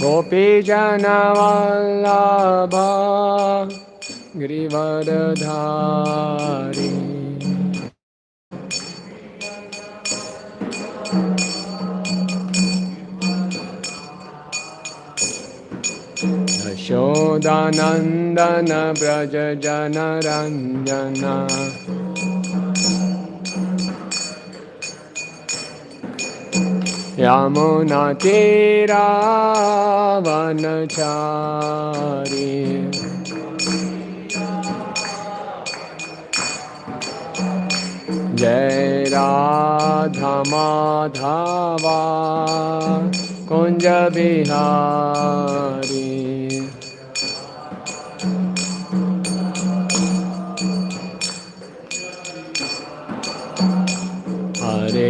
गोपीजनवल्लभा गिरिवरधारी यशोदानन्दन व्रज जनरञ्जना यमुनातीरावनचारी जय राधा माधवा कुंज बिहारी हरे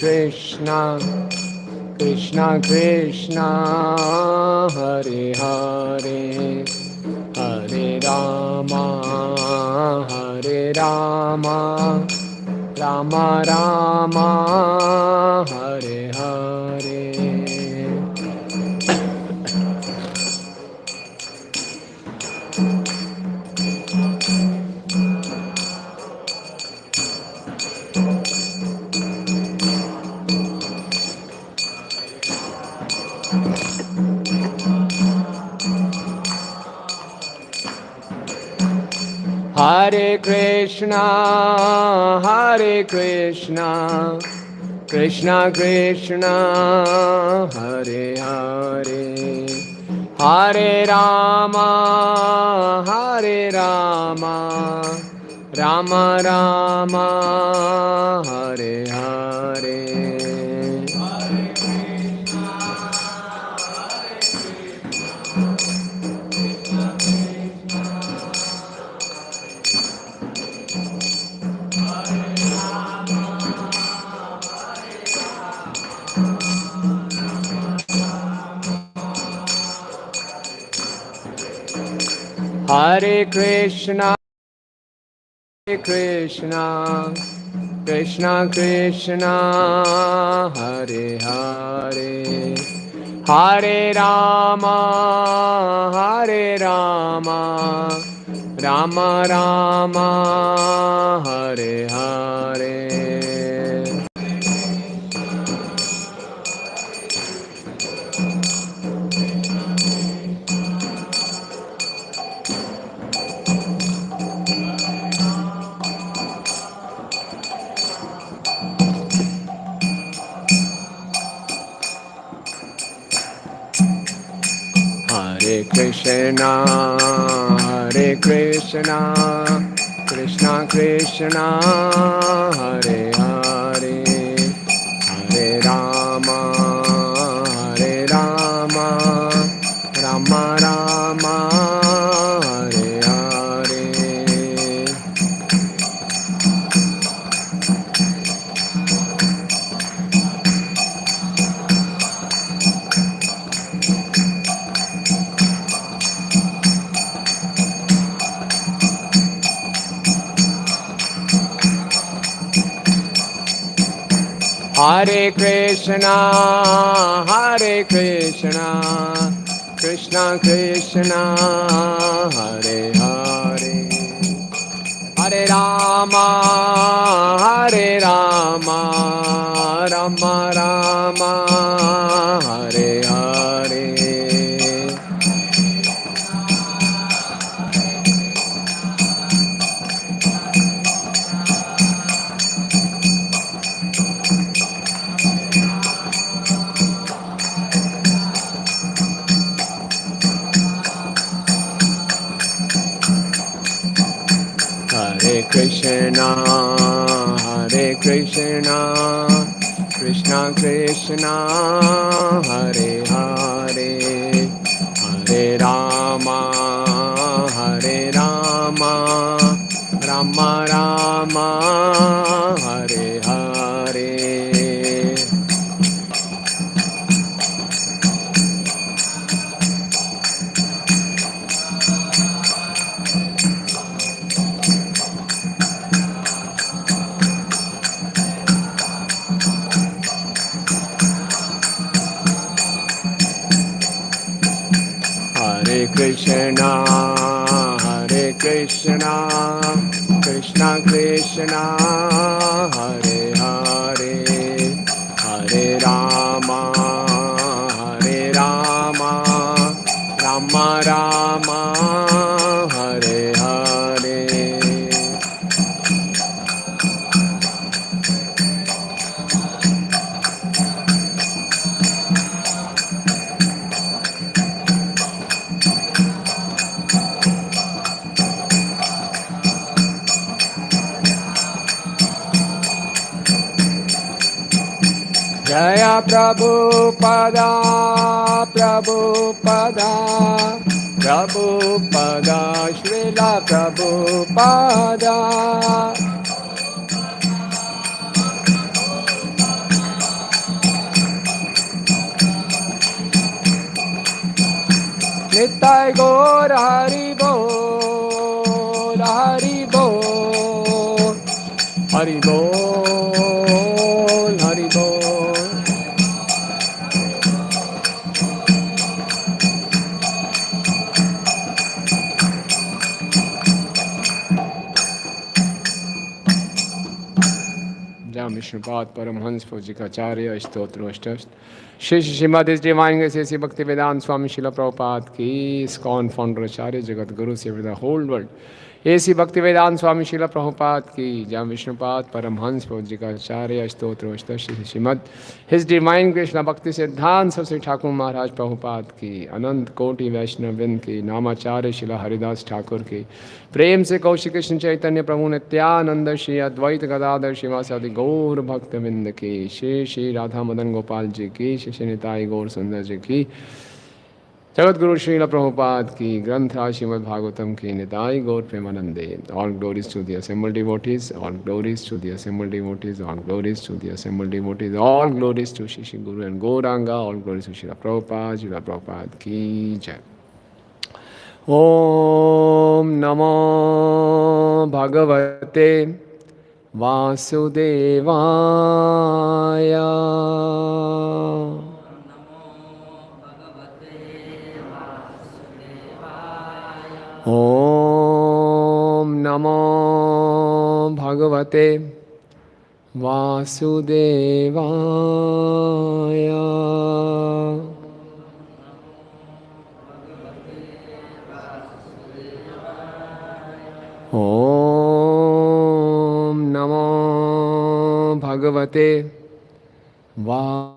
Krishna Krishna Krishna Hare Hare Hare Rama Ram Rama Hare Hare Hare Krishna, Krishna Krishna, Hare Hare, Hare Rama, Rama Rama, Hare Hare. Hare Krishna, Krishna Krishna, Hare Hare, Hare Rama, Rama Rama, Hare Hare. Hare Krishna, Krishna Krishna, Hare Hare, Hare Rama, Rama Rama, Hare Hare. Hare Krishna, Krishna Krishna, Hare Hare, Hare Rama, Rama Rama, Hare Hare. Hare Krishna, Krishna Krishna, Hare Hare, Hare Rama, Rama Rama, Hare Hare. Krishna, Hare Krishna, Krishna Krishna, Hare Hare, Hare Rama, Hare Rama, Rama Rama, Hare Hare. Jaya Prabhupada, Prabhupada, Prabhupada, Srila Prabhupada. Nitai Gaur Hari Bol, Hari Bol, Hari Bol, Hari Bol. Vishnupad Paramhans फौजिकाचार्य स्तोत्र श्री श्रीमद इस divine Shri भक्ति वेदांत स्वामी शिला प्रभुपाद की ISKCON founder आचार्य जगत गुरु से the whole world ऐसी भक्ति वेदांत स्वामी शिला प्रभुपाद की जहाँ विष्णुपाद परमहंस फौजिकाचार्य स्तोत्र श्री श्रीमद हिज डिवाइन कृष्ण भक्ति सिद्धांत श्री ठाकुर महाराज प्रभुपाद की अनंत कोटि वैष्णववृंद की नामाचार्य शिला हरिदास ठाकुर की प्रेम से कौशिक कृष्ण चैतन्य प्रभु नित्यानंद श्री अद्वैत गदाधर शिवासादि गौर भक्तविंद की श्री श्री राधा मदन गोपाल जी की श्री श्री निताई गौर सुंदर जी की जगत गुरु श्रील प्रभुपाद की ग्रंथ श्रीमद् भागवतम की निताई गौर प्रेमानंदे all glories to the assembled devotees all glories to the assembled devotees all glories to the assembled devotees all glories to Shri Shri guru and Gauranga all glories to Srila Prabhupada की जय। ओम नमो भगवते वासुदेवाय। ओम नमो भगवते वासुदेवाय। ओम नमो भगवते वासुदेवाय।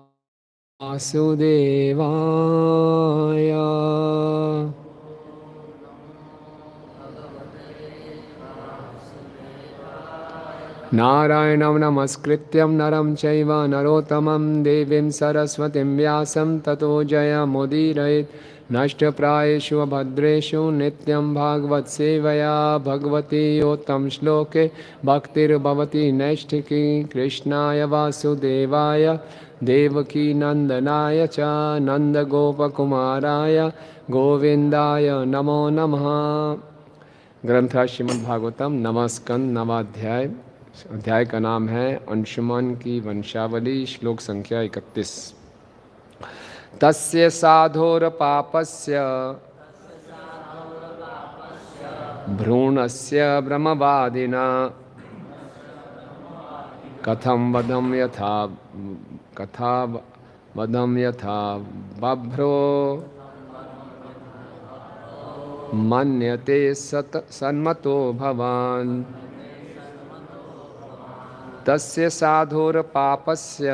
नारायणं नमस्कृत्यं नरं चैव नरोत्तमं देवीं सरस्वतीं व्यासं ततो जयमुदीरयेत्। नष्टप्रायेषु भद्रेषु नित्यं भागवत सेवया भगवती योत्तम श्लोके भक्तिर्भवति नैष्ठिकी। कृष्णाय वासुदेवाय देवकी नंदनाय च नंदगोपकुमाराय गोविंदाय नमो नमः। ग्रंथ श्रीमद्भागवतम नमस्कंद नवाध्याय। अध्याय का नाम है अंशुमन की वंशावली। श्लोक संख्या 31। तस्य साधोर पापस्य भ्रूणस्य ब्रह्मवादिना कथम वधम यथा बभ्रो मन्यते सन्मतो भवान्। तस्य साधोर पापस्य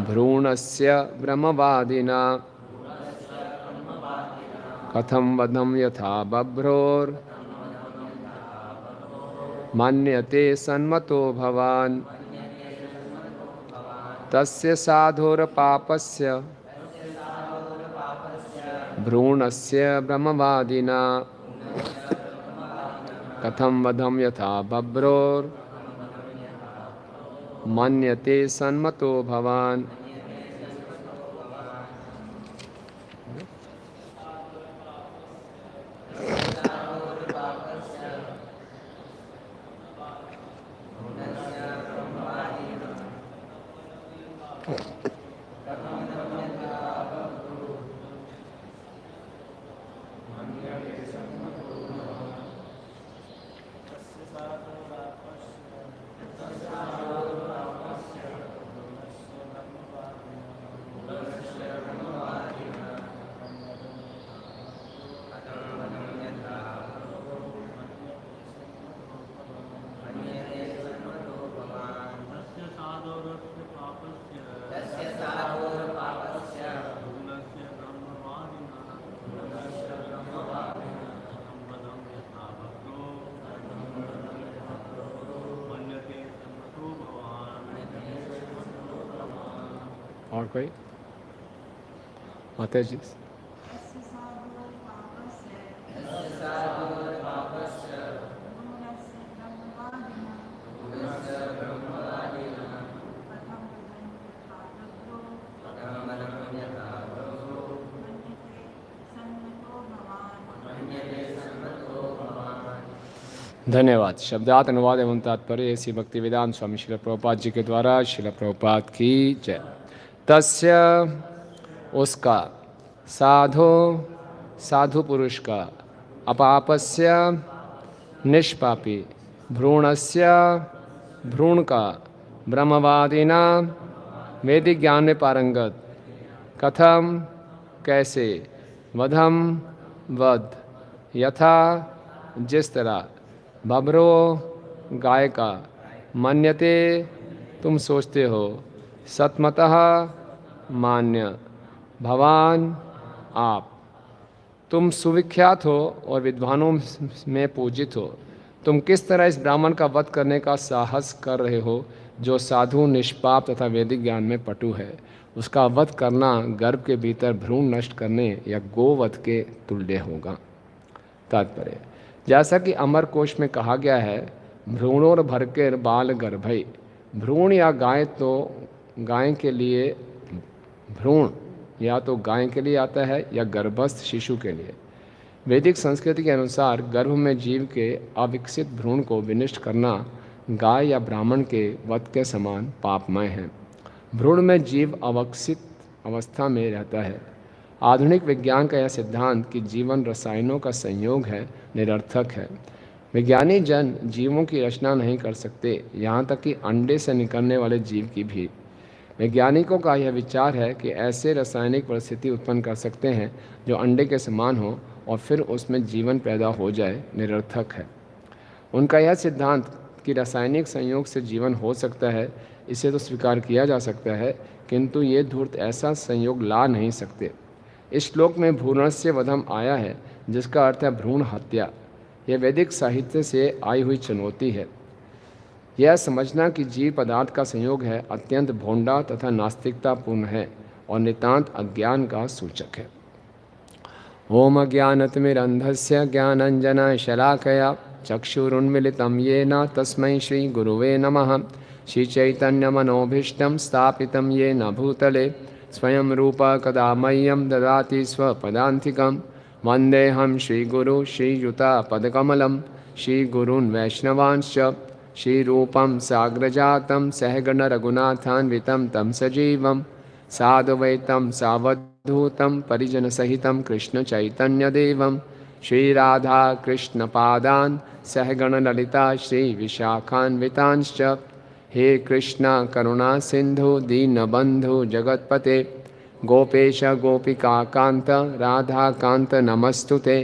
भ्रूणस्य ब्रह्मवादिना कथम वधम यथा बभ्रोर मन्यते सन्मतो भवान्। तस्य साधोर पापस्य भ्रूणस्य ब्रह्मवादिना कथम वधम यथा बभ्रोर मन्यते सन्मतो भवान्। और कोई माता जी? धन्यवाद। शब्दार्थ अनुवाद एवं तात्पर्य ऐसी भक्ति वेदांत स्वामी शिल प्रभुपाद जी के द्वारा। शिल प्रभुपाद की जय। तस्य उसका, साधो साधु पुरुष का, अपापस्य निष्पापी, भ्रूणस्य भ्रूण का, ब्रह्मवादिना वैदिक ज्ञान में पारंगत, कथम कैसे, वधम वध, यथा जिस तरह, बबरो गाय का, मन्यते तुम सोचते हो, सतमतः मान्य, भवान आप, तुम सुविख्यात हो और विद्वानों में पूजित हो। तुम किस तरह इस ब्राह्मण का वध करने का साहस कर रहे हो जो साधु, निष्पाप तथा वैदिक ज्ञान में पटु है। उसका वध करना गर्भ के भीतर भ्रूण नष्ट करने या गोवध के तुल्य होगा। तात्पर्य, जैसा कि अमर कोश में कहा गया है, भ्रूणोर भरकर बाल गर्भई। भ्रूण या गाय तो गाय के लिए, भ्रूण या तो गाय के लिए आता है या गर्भस्थ शिशु के लिए। वैदिक संस्कृति के अनुसार गर्भ में जीव के अविकसित भ्रूण को विनष्ट करना गाय या ब्राह्मण के वध के समान पापमय है। भ्रूण में जीव अविकसित अवस्था में रहता है। आधुनिक विज्ञान का यह सिद्धांत कि जीवन रसायनों का संयोग है निरर्थक है। विज्ञानी जन जीवों की रचना नहीं कर सकते, यहाँ तक कि अंडे से निकलने वाले जीव की भी। वैज्ञानिकों का यह विचार है कि ऐसे रासायनिक परिस्थिति उत्पन्न कर सकते हैं जो अंडे के समान हो और फिर उसमें जीवन पैदा हो जाए, निरर्थक है। उनका यह सिद्धांत कि रासायनिक संयोग से जीवन हो सकता है, इसे तो स्वीकार किया जा सकता है, किंतु ये धूर्त ऐसा संयोग ला नहीं सकते। इस श्लोक में भ्रूणस्य वधम आया है, जिसका अर्थ है भ्रूण हत्या। यह वैदिक साहित्य से आई हुई चुनौती है। यह समझना कि जीव पदार्थ का संयोग है अत्यंत भोंडा तथा नास्तिकतापूर्ण है और नितांत अज्ञान का सूचक है। ओम अज्ञानतिमिरन्धस्य ज्ञानञ्जनशलाकया चक्षुरुन्मिलितं येन तस्मै श्री गुरुवे नमः। श्रीचैतन्यमनोभीष्टं स्थापितं येन भूतले स्वयं रूप कदा मह्यं ददाति स्वपदान्तिकं। वन्देऽहं श्रीगुरु श्रीयुतापदकमलं श्रीगुरून् वैष्णवांश्च श्रीरूपं साग्रजातं सहगण रघुनाथान्वितं तं सजीवं साद्वैतं सावधूतं परिजनसहितं कृष्णचैतन्यदेवं श्रीराधा कृष्णपादान् सहगण ललिता श्रीविशाखान्वितांश्च। हे कृष्ण करुणा सिंधु दीनबंधु जगत्पते गोपेश गोपिकाकांत राधाकांत नमस्तुते।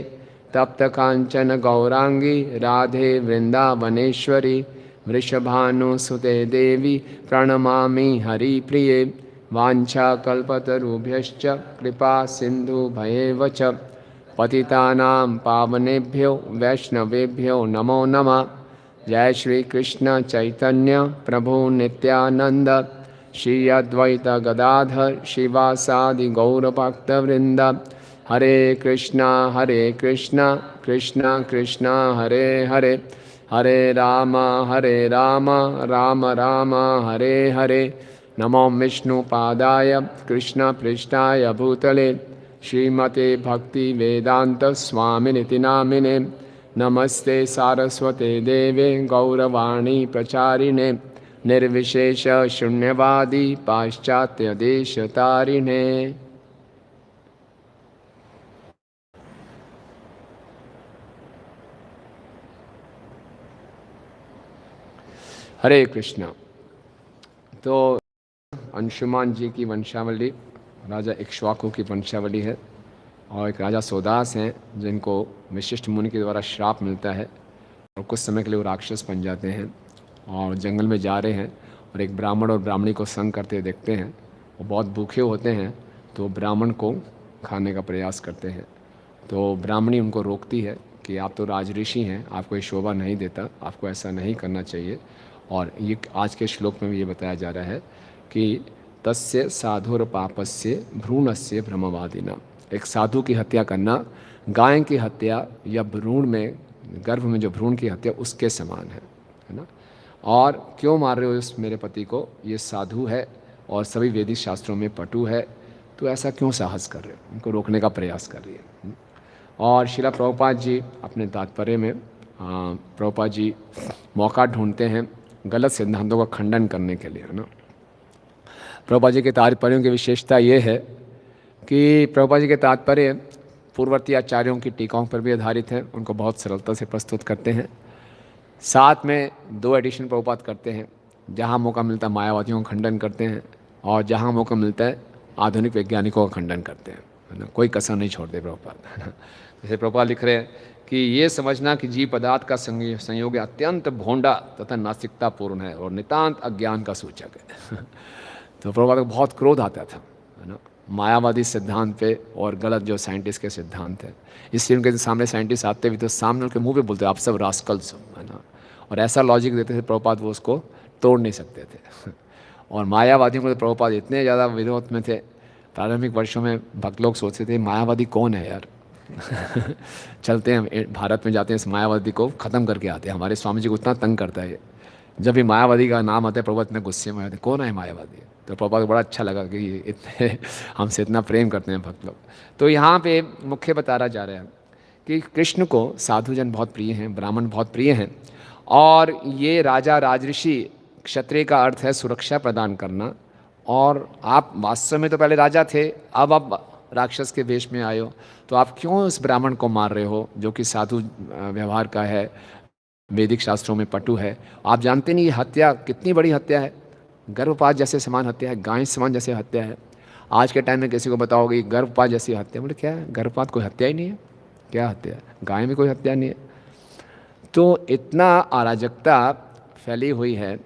तप्त कांचन गौरांगी राधे वृंदावनेश्वरी वृषभानुसुते देवी प्रणमामि हरिप्रिये। वाञ्छाकल्पतरुभ्यश्च कृपा सिन्धुभयेव च पतितानां पावनेभ्यो वैष्णवेभ्यो नमो नमः। जय श्री कृष्ण चैतन्य प्रभु नित्यानंद श्री अद्वैत गदाधर शिवासादि गौरभक्तवृंद। हरे कृष्णा कृष्णा कृष्णा हरे हरे, हरे राम राम राम हरे हरे। नमो विष्णुपादाय कृष्ण पृष्ठाय भूतले श्रीमते भक्ति वेदांत स्वामिनिति नामिने। नमस्ते सारस्वते देवे गौरवाणी प्रचारिणे निर्विशेष शून्यवादी पाश्चात्य देश तारिणे। हरे कृष्णा। तो अंशुमान जी की वंशावली राजा इक्ष्वाकु की वंशावली है और एक राजा सोदास हैं जिनको विशिष्ट मुनि के द्वारा श्राप मिलता है और कुछ समय के लिए वो राक्षस बन जाते हैं और जंगल में जा रहे हैं और एक ब्राह्मण और ब्राह्मणी को संग करते हुए देखते हैं। वो बहुत भूखे होते हैं तो ब्राह्मण को खाने का प्रयास करते हैं। तो ब्राह्मणी उनको रोकती है कि आप तो राजऋषि हैं, आपको ये शोभा नहीं देता, आपको ऐसा नहीं करना चाहिए। और ये आज के श्लोक में भी ये बताया जा रहा है कि तस्य साधुर पापस्य भ्रूणस्य भ्रमवादिना। एक साधु की हत्या करना गाय की हत्या या भ्रूण में, गर्भ में जो भ्रूण की हत्या, उसके समान है ना। और क्यों मार रहे हो इस मेरे पति को, ये साधु है और सभी वैदिक शास्त्रों में पटु है, तो ऐसा क्यों साहस कर रहे हो, उनको रोकने का प्रयास कर रही है। और शिला प्रभुपाद जी अपने तात्पर्य में, प्रभुपाद जी मौका ढूंढते हैं गलत सिद्धांतों का खंडन करने के लिए, है ना। प्रभुपाद जी के तात्पर्यों की विशेषता ये है कि प्रभुपाद जी के तात्पर्य पूर्ववर्ती आचार्यों की टीकाओं पर भी आधारित हैं, उनको बहुत सरलता से प्रस्तुत करते हैं। साथ में 2 एडिशन प्रभुपाद करते हैं, जहाँ मौका मिलता है मायावादियों का खंडन करते हैं, और जहाँ मौका मिलता है आधुनिक वैज्ञानिकों का खंडन करते हैं, है ना। कोई कसर नहीं छोड़ते प्रभुपाद, है ना। जैसे प्रभुपाद लिख रहे हैं कि ये समझना कि जीव पदार्थ का संयोग अत्यंत भोंडा तथा नास्तिकतापूर्ण है और नितांत अज्ञान का सूचक है। तो प्रभुपाद को बहुत क्रोध आता था, है ना, मायावादी सिद्धांत पे और गलत जो साइंटिस्ट के सिद्धांत है। इसलिए उनके सामने साइंटिस्ट आते भी तो सामने उनके मुंह पे बोलते आप सब रास्कल्स हो, है ना, और ऐसा लॉजिक देते थे प्रभुपाद, वो उसको तोड़ नहीं सकते थे। और मायावादियों को तो प्रभुपाद इतने ज़्यादा विरोध में थे, प्रारंभिक वर्षों में भक्त लोग सोचते थे मायावादी कौन है यार। चलते हैं भारत में, जाते हैं, इस मायावादी को ख़त्म करके आते हैं, हमारे स्वामी जी को उतना तंग करता है ये। जब भी मायावादी का नाम आता है प्रभुपाद इतने गुस्से में आते, कौन है मायावादी। तो प्रभुपाद को बड़ा अच्छा लगा कि इतने हमसे इतना प्रेम करते हैं भक्त लोग। तो यहाँ पे मुख्य बताया जा रहा है कि कृष्ण को साधुजन बहुत प्रिय हैं, ब्राह्मण बहुत प्रिय हैं, और ये राजा राजऋषि, क्षत्रिय का अर्थ है सुरक्षा प्रदान करना, और आप वास्तव में तो पहले राजा थे, अब आप राक्षस के वेश में आए हो, तो आप क्यों उस ब्राह्मण को मार रहे हो जो कि साधु व्यवहार का है, वैदिक शास्त्रों में पटु है। आप जानते नहीं ये हत्या कितनी बड़ी हत्या है, गर्भपात जैसे समान हत्या है, गाय समान जैसे हत्या है। आज के टाइम में किसी को बताओगे गर्भपात जैसी हत्या, बोले क्या है, गर्भपात कोई हत्या ही नहीं है, क्या हत्या है, गाय में कोई हत्या नहीं है। तो इतना अराजकता फैली हुई है,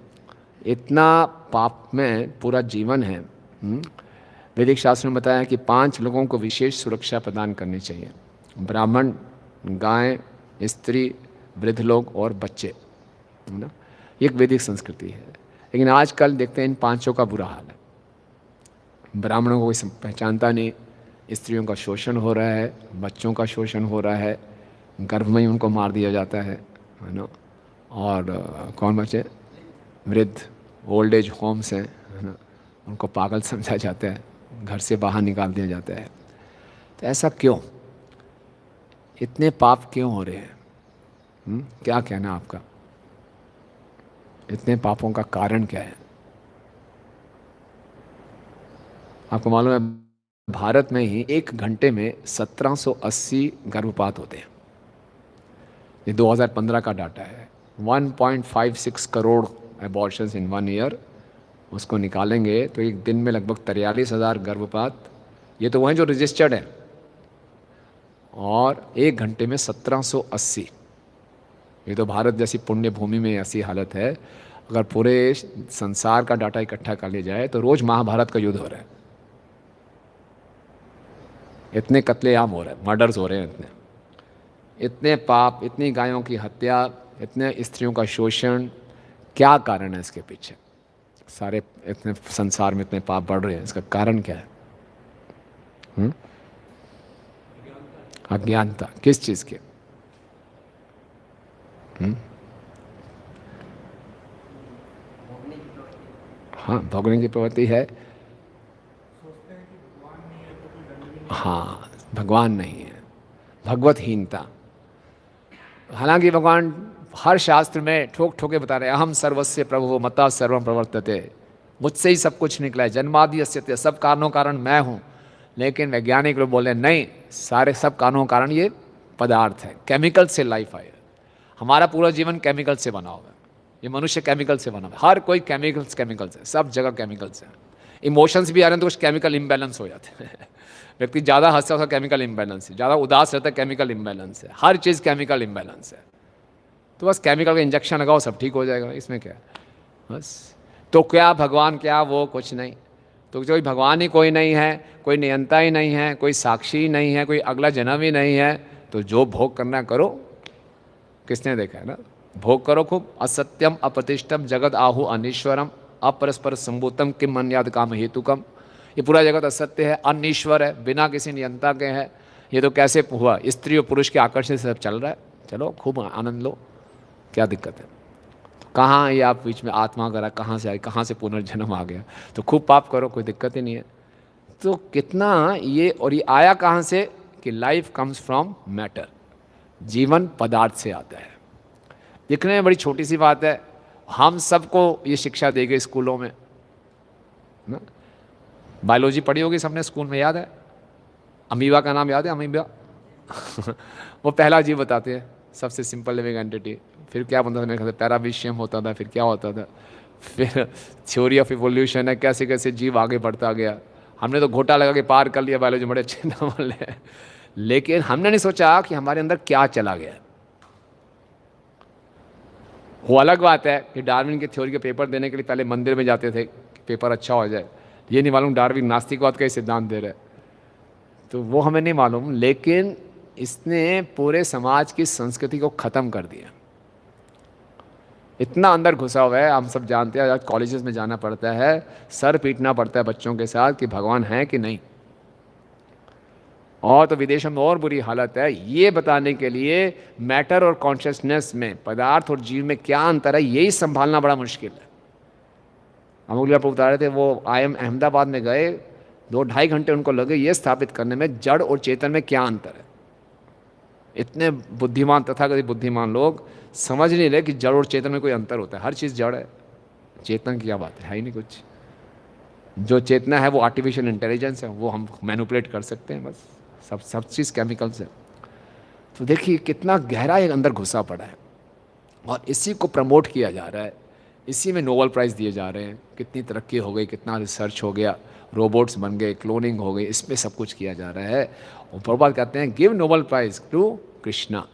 इतना पाप में पूरा जीवन है। वैदिक शास्त्र में बताया कि 5 लोगों को विशेष सुरक्षा प्रदान करनी चाहिए, ब्राह्मण, गाय, स्त्री, वृद्ध लोग और बच्चे, है ना। एक वैदिक संस्कृति है। लेकिन आजकल देखते हैं इन 5 का बुरा हाल है। ब्राह्मणों को कोई पहचानता नहीं, स्त्रियों का शोषण हो रहा है, बच्चों का शोषण हो रहा है, गर्भ में ही उनको मार दिया जाता है ना। और कौन बचे, वृद्ध, ओल्ड एज होम्स हैं, है ना, उनको पागल समझा जाता है, घर से बाहर निकाल दिया जाता है। तो ऐसा क्यों, इतने पाप क्यों हो रहे हैं? क्या कहना आपका, इतने पापों का कारण क्या है? आपको मालूम है भारत में ही 1 घंटे में 1780 गर्भपात होते हैं। ये 2015 का डाटा है। 1.56 करोड़ एबॉर्शंस इन 1 ईयर, उसको निकालेंगे तो एक दिन में लगभग 43,000 गर्भपात। ये तो वो हैं जो रजिस्टर्ड है, और 1 घंटे में 1780। ये तो भारत जैसी पुण्य भूमि में ऐसी हालत है, अगर पूरे संसार का डाटा इकट्ठा कर लिया जाए तो रोज महाभारत का युद्ध हो रहा है। इतने कत्लेआम हो रहे हैं, मर्डर्स हो रहे हैं, इतने पाप, इतनी गायों की हत्या, इतने स्त्रियों का शोषण। क्या कारण है इसके पीछे? सारे इतने संसार में इतने पाप बढ़ रहे हैं, इसका कारण क्या है? अज्ञानता। किस चीज़ के? हाँ, भोगने की प्रवृत्ति है। हाँ, भगवान नहीं है, भगवतहीनता। हालांकि भगवान हर शास्त्र में ठोक ठोके बता रहे हैं, अहम सर्वस्य प्रभु मता सर्वम प्रवर्तते, मुझसे ही सब कुछ निकला है, जन्मादि यस्य, सब कारणों कारण मैं हूँ। लेकिन वैज्ञानिक लोग बोले नहीं, सारे सब कारणों कारण ये पदार्थ है, केमिकल से लाइफ आई है। हमारा पूरा जीवन केमिकल से बना हुआ है, ये मनुष्य केमिकल से बना हुआ है, हर कोई केमिकल्स है, सब जगह केमिकल्स है। इमोशंस भी आ रहे हैं तो कुछ केमिकल इम्बैलेंस हो जाते हैं। व्यक्ति ज़्यादा हंसता है, केमिकल इम्बैलेंस है, ज़्यादा उदास रहता है, केमिकल इम्बैलेंस है, हर चीज़ केमिकल इम्बैलेंस है। तो बस केमिकल का इंजेक्शन लगाओ, सब ठीक हो जाएगा, इसमें क्या बस। तो क्या भगवान, क्या वो, कुछ नहीं। तो कोई भगवान ही कोई नहीं है, कोई नियंता ही नहीं है, कोई साक्षी ही नहीं है, कोई अगला जन्म ही नहीं है, तो जो भोग करना करो। किसने देखा है ना, भोग करो खूब। असत्यम अप्रतिष्ठम जगत आहु अनीश्वरम अपरस्पर संभूतम किम मन्याद काम हेतुकम। ये पूरा जगत असत्य है, अनिश्वर है, बिना किसी नियंता के है। ये तो कैसे हुआ, स्त्री और पुरुष के आकर्षण से सब चल रहा है, चलो खूब आनंद लो, क्या दिक्कत है। तो कहाँ ये आप बीच में आत्मा करा, कहाँ से आई, कहाँ से पुनर्जन्म आ गया, तो खूब पाप करो, कोई दिक्कत ही नहीं है। तो कितना ये, और ये आया कहाँ से कि लाइफ कम्स फ्रॉम मैटर, जीवन पदार्थ से आता है। दिखने में बड़ी छोटी सी बात है, हम सबको ये शिक्षा दी गई स्कूलों में ना। बायोलॉजी पढ़ी होगी सबने स्कूल में, याद है? अमीबा का नाम याद है? अमीबा वो पहला जीव बताते हैं, सबसे सिंपल लिविंग एंटिटी। फिर क्या बनता था मेरे ख्याल से पैराविशियम होता था, फिर क्या होता था, फिर थ्योरी ऑफ इवोल्यूशन है, कैसे कैसे जीव आगे बढ़ता गया। हमने तो घोटा लगा के पार कर लिया, बायोलॉजी बड़े अच्छे नाम है, लेकिन हमने नहीं सोचा कि हमारे अंदर क्या चला गया। वो अलग बात है कि डार्विन के थ्योरी के पेपर देने के लिए पहले मंदिर में जाते थे कि पेपर अच्छा हो जाए। ये नहीं मालूम डार्विन नास्तिकवाद का ही सिद्धांत दे रहा है, तो वो हमें नहीं मालूम, लेकिन इसने पूरे समाज की संस्कृति को ख़त्म कर दिया। इतना अंदर घुसा हुआ है, हम सब जानते हैं। आज कॉलेजेस में जाना पड़ता है, सर पीटना पड़ता है बच्चों के साथ कि भगवान है कि नहीं। और तो विदेशों में और बुरी हालत है, ये बताने के लिए मैटर और कॉन्शियसनेस में, पदार्थ और जीव में क्या अंतर है, यही संभालना बड़ा मुश्किल है। हम अगले आप बता रहे थे, वो अहमदाबाद में गए, 2-2.5 घंटे उनको लगे ये स्थापित करने में जड़ और चेतन में क्या अंतर है। इतने बुद्धिमान, तथाकथित बुद्धिमान लोग समझ नहीं रहे कि जड़ और चेतन में कोई अंतर होता है। हर चीज़ जड़ है, चेतन की क्या बात है ही नहीं कुछ। जो चेतना है वो आर्टिफिशियल इंटेलिजेंस है, वो हम मैनिपुलेट कर सकते हैं बस। सब चीज़ केमिकल्स है। तो देखिए कितना गहरा एक अंदर घुसा पड़ा है, और इसी को प्रमोट किया जा रहा है, इसी में नोबेल प्राइज़ दिए जा रहे हैं। कितनी तरक्की हो गई, कितना रिसर्च हो गया, रोबोट्स बन गए, क्लोनिंग हो गई, इसमें सब कुछ किया जा रहा है। और प्रभुपाद कहते हैं give Nobel prize to Krishna.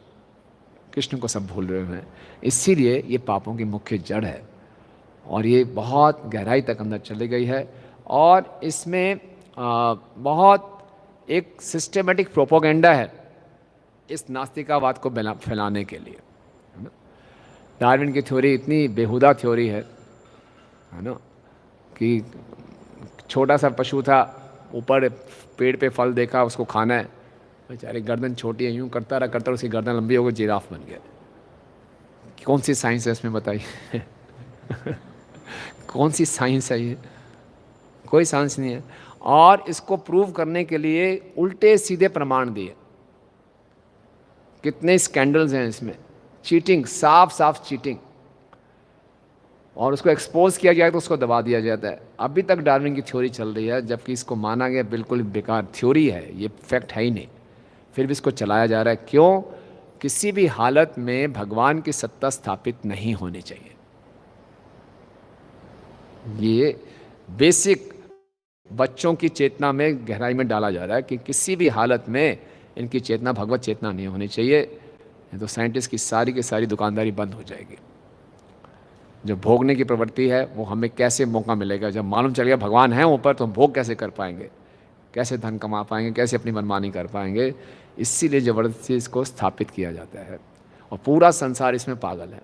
Krishna को सब भूल रहे हैं, इसीलिए ये पापों की मुख्य जड़ है, और ये बहुत गहराई तक अंदर चली गई है। और इसमें बहुत एक सिस्टेमेटिक प्रोपोगेंडा है इस नास्तिकावाद को फैलाने के लिए, है ना। डार्विन की थ्योरी इतनी बेहुदा थ्योरी है ना, कि छोटा सा पशु था, ऊपर पेड़ पे फल देखा, उसको खाना है, बेचारे गर्दन छोटी है, यूँ करता रहा उसकी गर्दन लंबी हो गई, जिराफ बन गया। कौन सी साइंस है इसमें बताइए कौन सी साइंस है ये? कोई साइंस नहीं है। और इसको प्रूव करने के लिए उल्टे सीधे प्रमाण दिए। कितने स्कैंडल्स हैं इसमें, चीटिंग, साफ साफ चीटिंग, और उसको एक्सपोज किया गया तो उसको दबा दिया जाता है। अभी तक डार्विन की थ्योरी चल रही है, जबकि इसको माना गया बिल्कुल बेकार थ्योरी है, ये फैक्ट है ही नहीं, फिर भी इसको चलाया जा रहा है। क्यों? किसी भी हालत में भगवान की सत्ता स्थापित नहीं होनी चाहिए। ये बेसिक बच्चों की चेतना में गहराई में डाला जा रहा है कि किसी भी हालत में इनकी चेतना भगवत चेतना नहीं होनी चाहिए, तो साइंटिस्ट की सारी दुकानदारी बंद हो जाएगी। जो भोगने की प्रवृत्ति है वो हमें कैसे मौका मिलेगा? जब मालूम चल गया भगवान है ऊपर, तो हम भोग कैसे कर पाएंगे, कैसे धन कमा पाएंगे, कैसे अपनी मनमानी कर पाएंगे? इसीलिए ज़बरदस्ती इसको स्थापित किया जाता है, और पूरा संसार इसमें पागल है।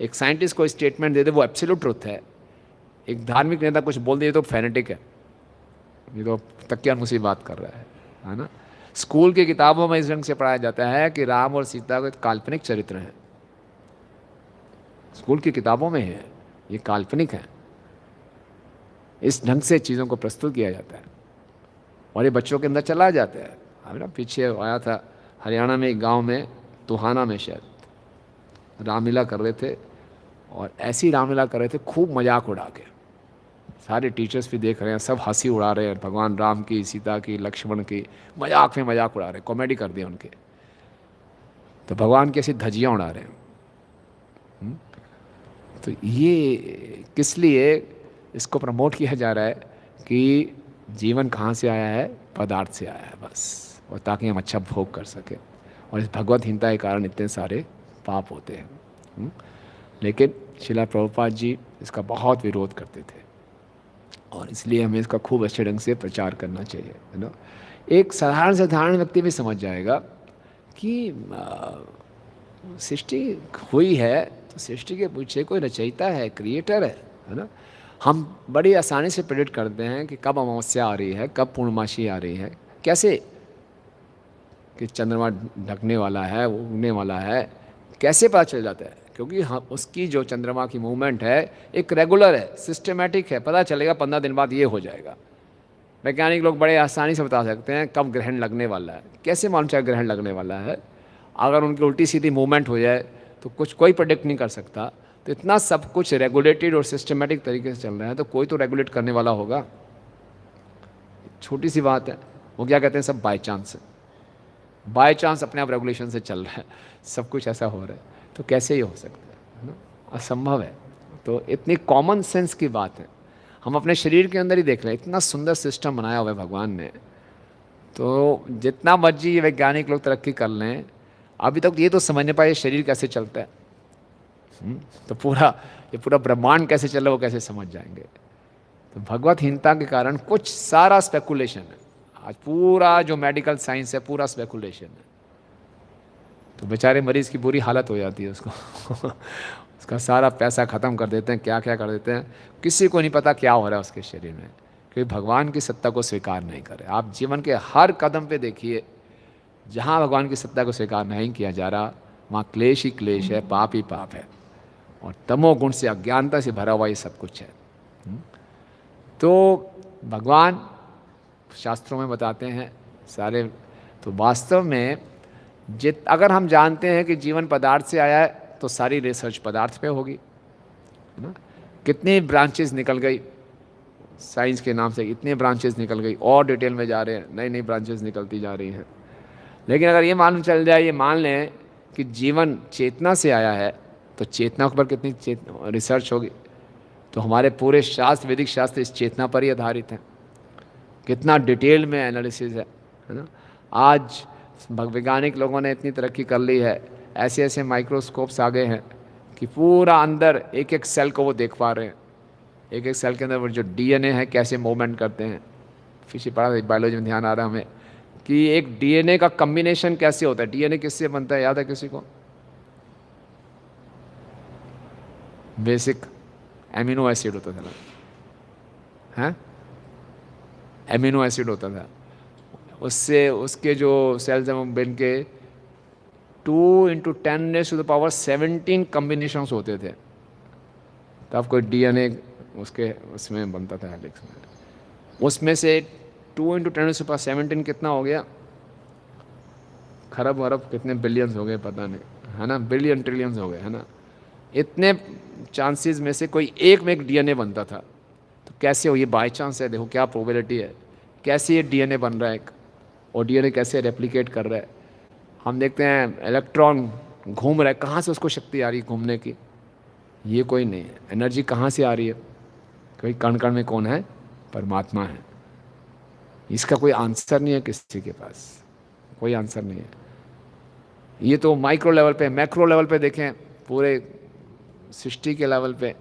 एक साइंटिस्ट को स्टेटमेंट दे दे वो एब्सोल्यूट ट्रुथ है, एक धार्मिक नेता कुछ बोल दिए तो फैनेटिक है, ये तो तकिया मुसी बात कर रहा है ना। स्कूल की किताबों में इस ढंग से पढ़ाया जाता है कि राम और सीता का काल्पनिक चरित्र है, स्कूल की किताबों में है, ये काल्पनिक है। इस ढंग से चीज़ों को प्रस्तुत किया जाता है, और ये बच्चों के अंदर चला जाता है। हमें पीछे आया था हरियाणा में एक गांव में, तुहाना में शायद, रामलीला कर रहे थे, और ऐसी रामलीला कर रहे थे खूब मजाक उड़ा के, सारे टीचर्स भी देख रहे हैं, सब हंसी उड़ा रहे हैं, भगवान राम की, सीता की, लक्ष्मण की, मजाक में मजाक उड़ा रहे हैं, कॉमेडी कर दिया उनके। तो भगवान की ऐसी धज्जियाँ उड़ा रहे हैं। तो ये किस लिए इसको प्रमोट किया जा रहा है कि जीवन कहाँ से आया है? पदार्थ से आया है बस, और ताकि हम अच्छा भोग कर सकें। और इस भगवतहीनता के कारण इतने सारे पाप होते हैं। लेकिन श्रील प्रभुपाद जी इसका बहुत विरोध करते थे, और इसलिए हमें इसका खूब अच्छे ढंग से प्रचार करना चाहिए, है ना। एक साधारण व्यक्ति भी समझ जाएगा कि सृष्टि हुई है तो सृष्टि के पीछे कोई रचयिता है, क्रिएटर है ना। हम बड़ी आसानी से प्रेडिक्ट करते हैं कि कब अमावस्या आ रही है, कब पूर्णमासी आ रही है, कैसे कि चंद्रमा ढकने वाला है, वो उगने वाला है, कैसे पता चल जाता है? क्योंकि हम उसकी जो चंद्रमा की मूवमेंट है एक रेगुलर है, सिस्टमेटिक है, पता चलेगा 15 दिन बाद ये हो जाएगा। वैज्ञानिक लोग बड़े आसानी से बता सकते हैं कब ग्रहण लगने वाला है। कैसे मालूम चले ग्रहण लगने वाला है? अगर उनकी उल्टी सीधी मूवमेंट हो जाए तो कुछ कोई प्रेडिक्ट नहीं कर सकता। तो इतना सब कुछ रेगुलेटेड और सिस्टमेटिक तरीके से चल रहा है, तो कोई तो रेगुलेट करने वाला होगा। छोटी सी बात है, वो क्या कहते हैं, सब बाय चांस है। बाय चांस अपने आप रेगुलेशन से चल रहा है, सब कुछ ऐसा हो रहा है, तो कैसे ही हो सकता है ना? असंभव है। तो इतनी कॉमन सेंस की बात है। हम अपने शरीर के अंदर ही देख रहे हैं, इतना सुंदर सिस्टम बनाया हुआ है भगवान ने। तो जितना मर्जी वैज्ञानिक लोग तरक्की कर लें, अभी तक ये तो समझ नहीं पाए शरीर कैसे चलता है। तो ये पूरा ब्रह्मांड कैसे चल रहा है वो कैसे समझ जाएंगे? तो भगवतहीनता के कारण कुछ सारा स्पेकुलेशन है। आज पूरा जो मेडिकल साइंस है पूरा स्पेकुलेशन है। तो बेचारे मरीज़ की बुरी हालत हो जाती है उसको उसका सारा पैसा ख़त्म कर देते हैं, क्या क्या कर देते हैं, किसी को नहीं पता क्या हो रहा है उसके शरीर में, क्योंकि भगवान की सत्ता को स्वीकार नहीं करे। आप जीवन के हर कदम पे देखिए, जहाँ भगवान की सत्ता को स्वीकार नहीं किया जा रहा वहाँ क्लेश ही क्लेश है, पाप ही पाप है, और तमोगुण से, अज्ञानता से भरा हुआ ये सब कुछ है। तो भगवान शास्त्रों में बताते हैं सारे। तो वास्तव में अगर हम जानते हैं कि जीवन पदार्थ से आया है तो सारी रिसर्च पदार्थ पे होगी, है ना? कितनी ब्रांचेस निकल गई साइंस के नाम से, इतनी ब्रांचेस निकल गई, और डिटेल में जा रहे हैं, नई नई ब्रांचेस निकलती जा रही हैं। लेकिन अगर ये मालूम चल जाए, ये मान लें कि जीवन चेतना से आया है, तो चेतना के ऊपर कितनी रिसर्च होगी। तो हमारे पूरे शास्त्र, वैदिक शास्त्र इस चेतना पर ही आधारित हैं। कितना डिटेल में एनालिसिस है ना? आज वैज्ञानिक लोगों ने इतनी तरक्की कर ली है, ऐसे ऐसे माइक्रोस्कोप्स आ गए हैं कि पूरा अंदर एक एक सेल को वो देख पा रहे हैं। एक एक सेल के अंदर वो जो डीएनए है कैसे मूवमेंट करते हैं। पीछे पढ़ा बायोलॉजी में ध्यान आ रहा है हमें कि एक डीएनए का कम्बिनेशन कैसे होता है। डीएनए किससे बनता है, याद है किसी को? बेसिक एमिनो एसिड होता था ना, है एमिनो एसिड होता था। उससे उसके जो सेल्स हैं वो बन के 2 × 10⁻17 कम्बिनेशंस होते थे। तब कोई डीएनए उसमें बनता था हेलिक्स में। उसमें से 2 × 10⁻17 कितना हो गया? खरब अरब कितने बिलियंस हो गए पता नहीं, है ना? बिलियन ट्रिलियंस हो गए, है ना? इतने चांसेस में से कोई एक में एक डीएनए बनता था। तो कैसे हो, ये बाय चांस है? देखो क्या प्रोबेबिलिटी है, कैसे ये डीएनए बन रहा है एक, और डीएनए कैसे रेप्लिकेट कर रहा है। हम देखते हैं इलेक्ट्रॉन घूम रहा है, कहाँ से उसको शक्ति आ रही है घूमने की? ये कोई नहीं है। एनर्जी कहाँ से आ रही है? कोई कण कण में कौन है? परमात्मा है। इसका कोई आंसर नहीं है किसी के पास, कोई आंसर नहीं है। ये तो माइक्रो लेवल पे, मैक्रो लेवल पे देखें, पूरे सृष्टि के लेवल पे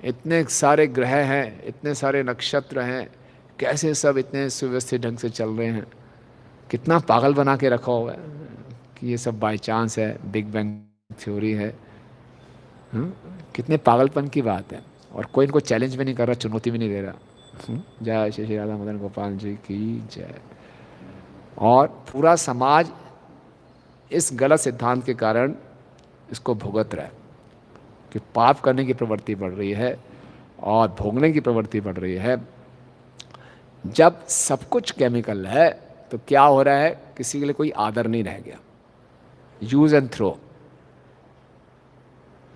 इतने सारे ग्रह हैं, इतने सारे नक्षत्र हैं, कैसे सब इतने सुव्यवस्थित ढंग से चल रहे हैं। कितना पागल बना के रखा हुआ है कि ये सब बाय चांस है, बिग बैंग थ्योरी है। कितने पागलपन की बात है। और कोई इनको चैलेंज भी नहीं कर रहा, चुनौती भी नहीं दे रहा। जय श्री श्री राधा मदन गोपाल जी की जय। और पूरा समाज इस गलत सिद्धांत के कारण इसको भुगत रहा है कि पाप करने की प्रवृत्ति बढ़ रही है और भोगने की प्रवृत्ति बढ़ रही है। जब सब कुछ केमिकल है तो क्या हो रहा है, किसी के लिए कोई आदर नहीं रह गया। Use and throw.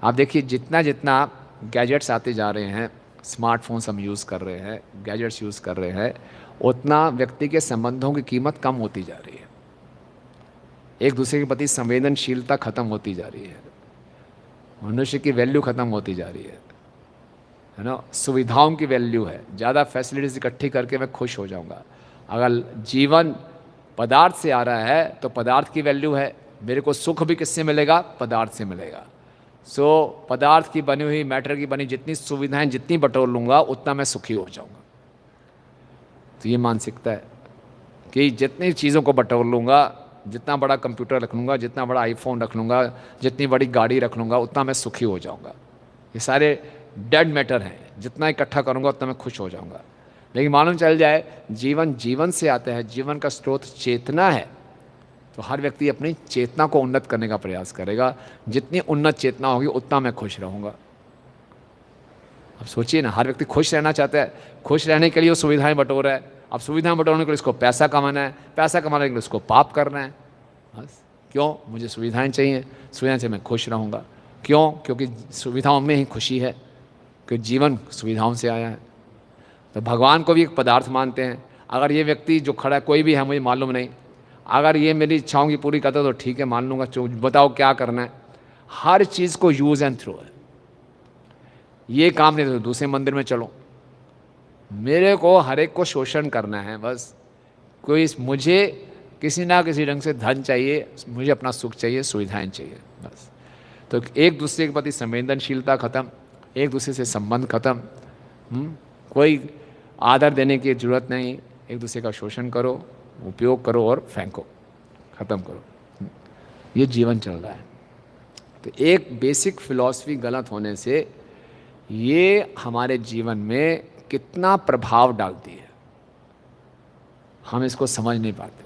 आप देखिए जितना जितना गैजेट्स आते जा रहे हैं, स्मार्टफोन्स हम यूज़ कर रहे हैं, गैजेट्स यूज़ कर रहे हैं, उतना व्यक्ति के संबंधों की कीमत कम होती जा रही है। एक दूसरे के प्रति संवेदनशीलता खत्म होती जा रही है। मनुष्य की वैल्यू खत्म होती जा रही है ना? सुविधाओं की वैल्यू है, ज़्यादा फैसिलिटीज इकट्ठी करके मैं खुश हो जाऊंगा। अगर जीवन पदार्थ से आ रहा है तो पदार्थ की वैल्यू है। मेरे को सुख भी किससे मिलेगा? पदार्थ से मिलेगा। सो पदार्थ की बनी हुई, मैटर की बनी जितनी सुविधाएं जितनी बटोर लूँगा उतना मैं सुखी हो जाऊँगा। तो ये मानसिकता है कि जितनी चीज़ों को बटोर लूँगा, जितना बड़ा कंप्यूटर रख लूँगा, जितना बड़ा आईफोन रख लूँगा, जितनी बड़ी गाड़ी रख लूँगा, उतना मैं सुखी हो जाऊँगा। ये सारे डेड मैटर हैं। जितना इकट्ठा करूँगा उतना मैं खुश हो जाऊँगा। लेकिन मालूम चल जाए जीवन जीवन से आता है, जीवन का स्रोत चेतना है, तो हर व्यक्ति अपनी चेतना को उन्नत करने का प्रयास करेगा। जितनी उन्नत चेतना होगी उतना मैं खुश रहूँगा। अब सोचिए ना, हर व्यक्ति खुश रहना चाहता है, खुश रहने के लिए वो सुविधाएं बटोर रहा है। अब सुविधाएं बटोरने के लिए उसको पैसा कमाना है, पैसा कमाने के लिए उसको पाप करना है। बस क्यों? मुझे सुविधाएं चाहिए, सुविधाएं से मैं खुश रहूँगा। क्यों? क्योंकि सुविधाओं में ही खुशी है, क्योंकि जीवन सुविधाओं से आया है। तो भगवान को भी एक पदार्थ मानते हैं। अगर ये व्यक्ति जो खड़ा है, कोई भी है मुझे मालूम नहीं, अगर ये मेरी इच्छाओं की पूरी करता तो ठीक है, मान लूँगा, बताओ क्या करना है। हर चीज़ को यूज़ एंड थ्रो है। ये काम नहीं तो दूसरे मंदिर में चलो, मेरे को हर एक को शोषण करना है बस। मुझे किसी ना किसी ढंग से धन चाहिए, मुझे अपना सुख चाहिए, सुविधाएं चाहिए बस। तो एक दूसरे के प्रति संवेदनशीलता ख़त्म, एक दूसरे से संबंध ख़त्म, कोई आदर देने की ज़रूरत नहीं। एक दूसरे का शोषण करो, उपयोग करो और फेंको, ख़त्म करो। ये जीवन चल रहा है। तो एक बेसिक फिलॉसफी गलत होने से ये हमारे जीवन में कितना प्रभाव डालती है, हम इसको समझ नहीं पाते।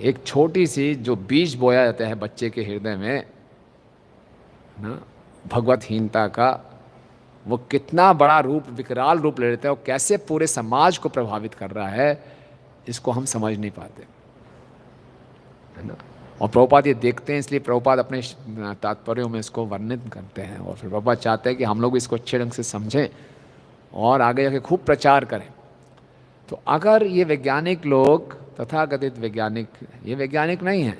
एक छोटी सी जो बीज बोया जाता है बच्चे के हृदय में ना, भगवतहीनता का, वो कितना बड़ा रूप, विकराल रूप ले लेता है, और कैसे पूरे समाज को प्रभावित कर रहा है, इसको हम समझ नहीं पाते, है ना। और प्रभुपाद ये देखते हैं, इसलिए प्रभुपाद अपने तात्पर्यों में इसको वर्णित करते हैं, और फिर प्रभुपाद चाहते हैं कि हम लोग इसको अच्छे ढंग से समझें और आगे जाके खूब प्रचार करें। तो अगर ये वैज्ञानिक लोग, तथाकथित वैज्ञानिक, ये वैज्ञानिक नहीं हैं,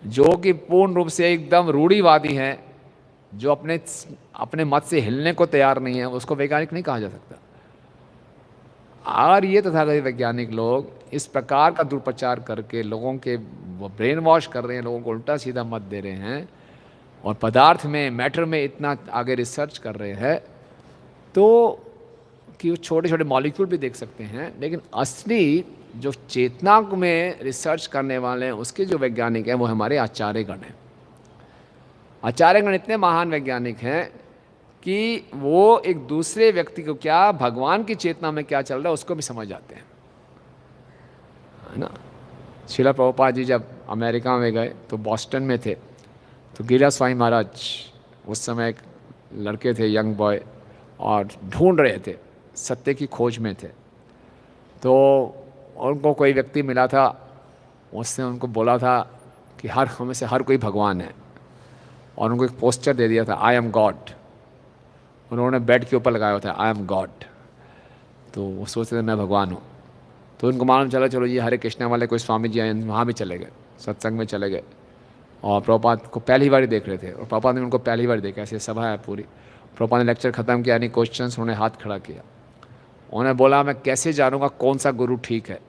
जो कि पूर्ण रूप से एकदम रूढ़िवादी हैं, जो अपने मत से हिलने को तैयार नहीं है, उसको वैज्ञानिक नहीं कहा जा सकता। और ये तथाकथित वैज्ञानिक लोग इस प्रकार का दुष्प्रचार करके लोगों के ब्रेन वॉश कर रहे हैं, लोगों को उल्टा सीधा मत दे रहे हैं, और पदार्थ में, मैटर में इतना आगे रिसर्च कर रहे हैं, तो कि वो छोटे छोटे मॉलिक्यूल भी देख सकते हैं, लेकिन असली जो चेतना में रिसर्च करने वाले हैं, उसके जो वैज्ञानिक हैं, वो हमारे आचार्यगण हैं। आचार्यगण इतने महान वैज्ञानिक हैं कि वो एक दूसरे व्यक्ति को, क्या भगवान की चेतना में क्या चल रहा है, उसको भी समझ आते हैं, है ना। श्रील प्रभुपाद जी जब अमेरिका में गए तो बॉस्टन में थे, तो गिरिराज स्वामी महाराज उस समय एक लड़के थे, यंग बॉय, और ढूंढ रहे थे, सत्य की खोज में थे। तो उनको कोई व्यक्ति मिला था, उसने उनको बोला था कि हमें से हर कोई भगवान है, और उनको एक पोस्टर दे दिया था, आई एम गॉड। उन्होंने बेड के ऊपर लगाया था, आई एम गॉड। तो वो सोचते थे मैं भगवान हूँ। तो उनको मालूम चला, चलो ये हरे कृष्णा वाले कोई स्वामी जी आए, वहाँ भी चले गए, सत्संग में चले गए, और प्रभुपाद को पहली बार देख रहे थे, और प्रभुपाद ने उनको पहली बार देखा। ऐसे सभा है पूरी, प्रभुपाद ने लेक्चर ख़त्म किया, नहीं क्वेश्चंस, उन्होंने हाथ खड़ा किया। उन्होंने बोला, मैं कैसे जानूँगा कौन सा गुरु ठीक है,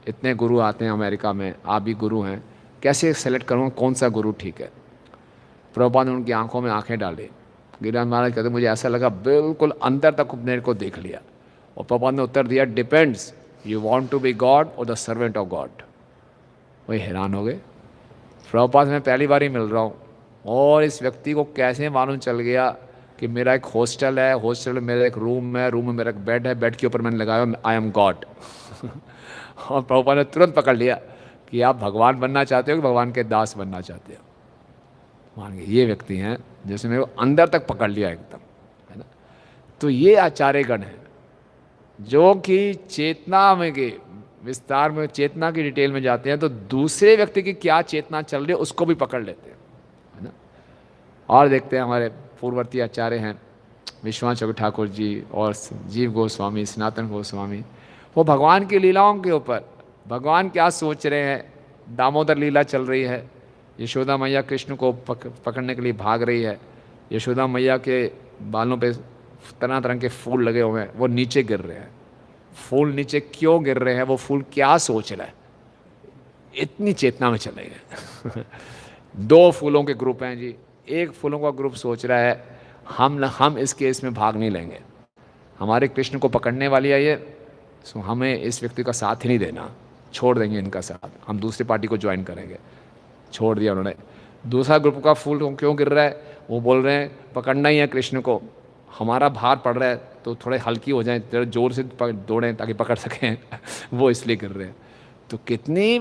इतने गुरु आते हैं अमेरिका में, आप भी गुरु हैं, कैसे सेलेक्ट करूँगा कौन सा गुरु ठीक है। प्रभुपाद ने उनकी आंखों में आंखें डाली। गिरिराज महाराज कहते, मुझे ऐसा लगा बिल्कुल अंदर तक मेरे को देख लिया, और प्रभुपाद ने उत्तर दिया, depends, you want to be God or the servant of God. वही हैरान हो गए, प्रभुपाद मैं पहली बार ही मिल रहा हूँ, और इस व्यक्ति को कैसे मालूम चल गया कि मेरा एक हॉस्टल है, हॉस्टल में मेरा एक रूम है, रूम में मेरा एक बेड है, बेड के ऊपर मैंने लगाया आई एम गॉड। और प्रभुपाद ने तुरंत पकड़ लिया कि आप भगवान बनना चाहते हो कि भगवान के दास बनना चाहते हो। मान गए, ये व्यक्ति हैं जिसने मेरे को अंदर तक पकड़ लिया एकदम, है ना। तो ये आचार्यगण हैं जो कि चेतना में के विस्तार में, चेतना की डिटेल में जाते हैं, तो दूसरे व्यक्ति की क्या चेतना चल रही है उसको भी पकड़ लेते हैं, है ना। और देखते हैं हमारे पूर्ववर्ती आचार्य हैं विश्वनाथ चक्रवर्ती ठाकुर जी और जीव गोस्वामी, सनातन गोस्वामी, वो भगवान की लीलाओं के ऊपर, भगवान क्या सोच रहे हैं, दामोदर लीला चल रही है, यशोदा मैया कृष्ण को पकड़ने के लिए भाग रही है, यशोदा मैया के बालों पे तरह तरह के फूल लगे हुए हैं, वो नीचे गिर रहे हैं। फूल नीचे क्यों गिर रहे हैं, वो फूल क्या सोच रहा है, इतनी चेतना में चले गए। दो फूलों के ग्रुप हैं जी, एक फूलों का ग्रुप सोच रहा है हम इस केस में भाग नहीं लेंगे, हमारे कृष्ण को पकड़ने वाली है ये, सो हमें इस व्यक्ति का साथ ही नहीं देना, छोड़ देंगे इनका साथ, हम दूसरी पार्टी को ज्वाइन करेंगे। छोड़ दिया उन्होंने। दूसरा ग्रुप का फूल क्यों गिर रहा है, वो बोल रहे हैं पकड़ना ही है कृष्ण को, हमारा भार पड़ रहा है तो थोड़े हल्की हो जाएं, थोड़े ज़ोर से दौड़ें ताकि पकड़ सकें वो इसलिए कर रहे हैं। तो कितनी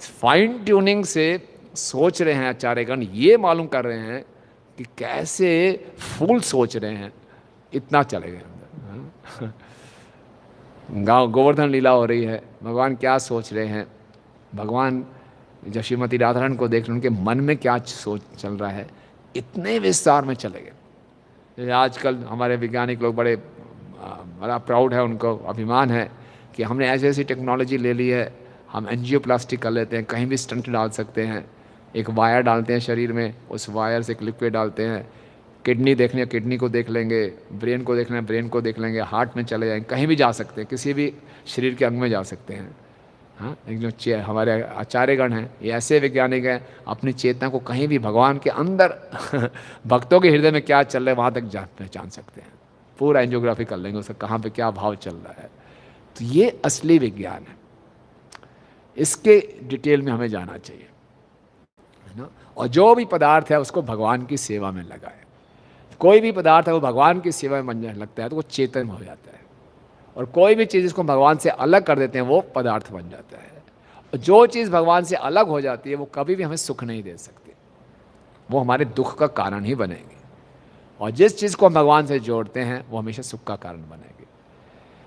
फाइन ट्यूनिंग से सोच रहे हैं आचार्यगण, ये मालूम कर रहे हैं कि कैसे फूल सोच रहे हैं, इतना चले गए अंदर। गाँव गोवर्धन लीला हो रही है, भगवान क्या सोच रहे हैं, भगवान जब श्रीमती राधारणी को देख रहे उनके मन में क्या सोच चल रहा है, इतने विस्तार में चले गए। आजकल हमारे वैज्ञानिक लोग बड़ा प्राउड है, उनको अभिमान है कि हमने ऐसी ऐसी टेक्नोलॉजी ले ली है, हम एंजियोप्लास्टिक कर लेते हैं, कहीं भी स्टंट डाल सकते हैं, एक वायर डालते हैं शरीर में, उस वायर से एक लिक्विड डालते हैं, किडनी देखनी है किडनी को देख लेंगे, ब्रेन को देखना है ब्रेन को देख लेंगे, हार्ट में चले जाएंगे, कहीं भी जा सकते हैं, किसी भी शरीर के अंग में जा सकते हैं। हाँ, एक जो हमारे आचार्यगण हैं ये ऐसे वैज्ञानिक हैं, अपनी चेतना को कहीं भी भगवान के अंदर भक्तों के हृदय में क्या चल रहा है वहाँ तक पहचान सकते हैं, पूरा एंजियोग्राफी कर लेंगे उसका, कहाँ पे क्या भाव चल रहा है। तो ये असली विज्ञान है, इसके डिटेल में हमें जाना चाहिए, है ना। और जो भी पदार्थ है उसको भगवान की सेवा में लगाए। कोई भी पदार्थ है वो भगवान की सेवा में बनने लगता है तो वो चेतन हो जाता है, और कोई भी चीज़ इसको भगवान से अलग कर देते हैं वो पदार्थ बन जाता है। और जो चीज़ भगवान से अलग हो जाती है वो कभी भी हमें सुख नहीं दे सकती, वो हमारे दुख का कारण ही बनेगी। और जिस चीज़ को हम भगवान से जोड़ते हैं वो हमेशा सुख का कारण बनेगी।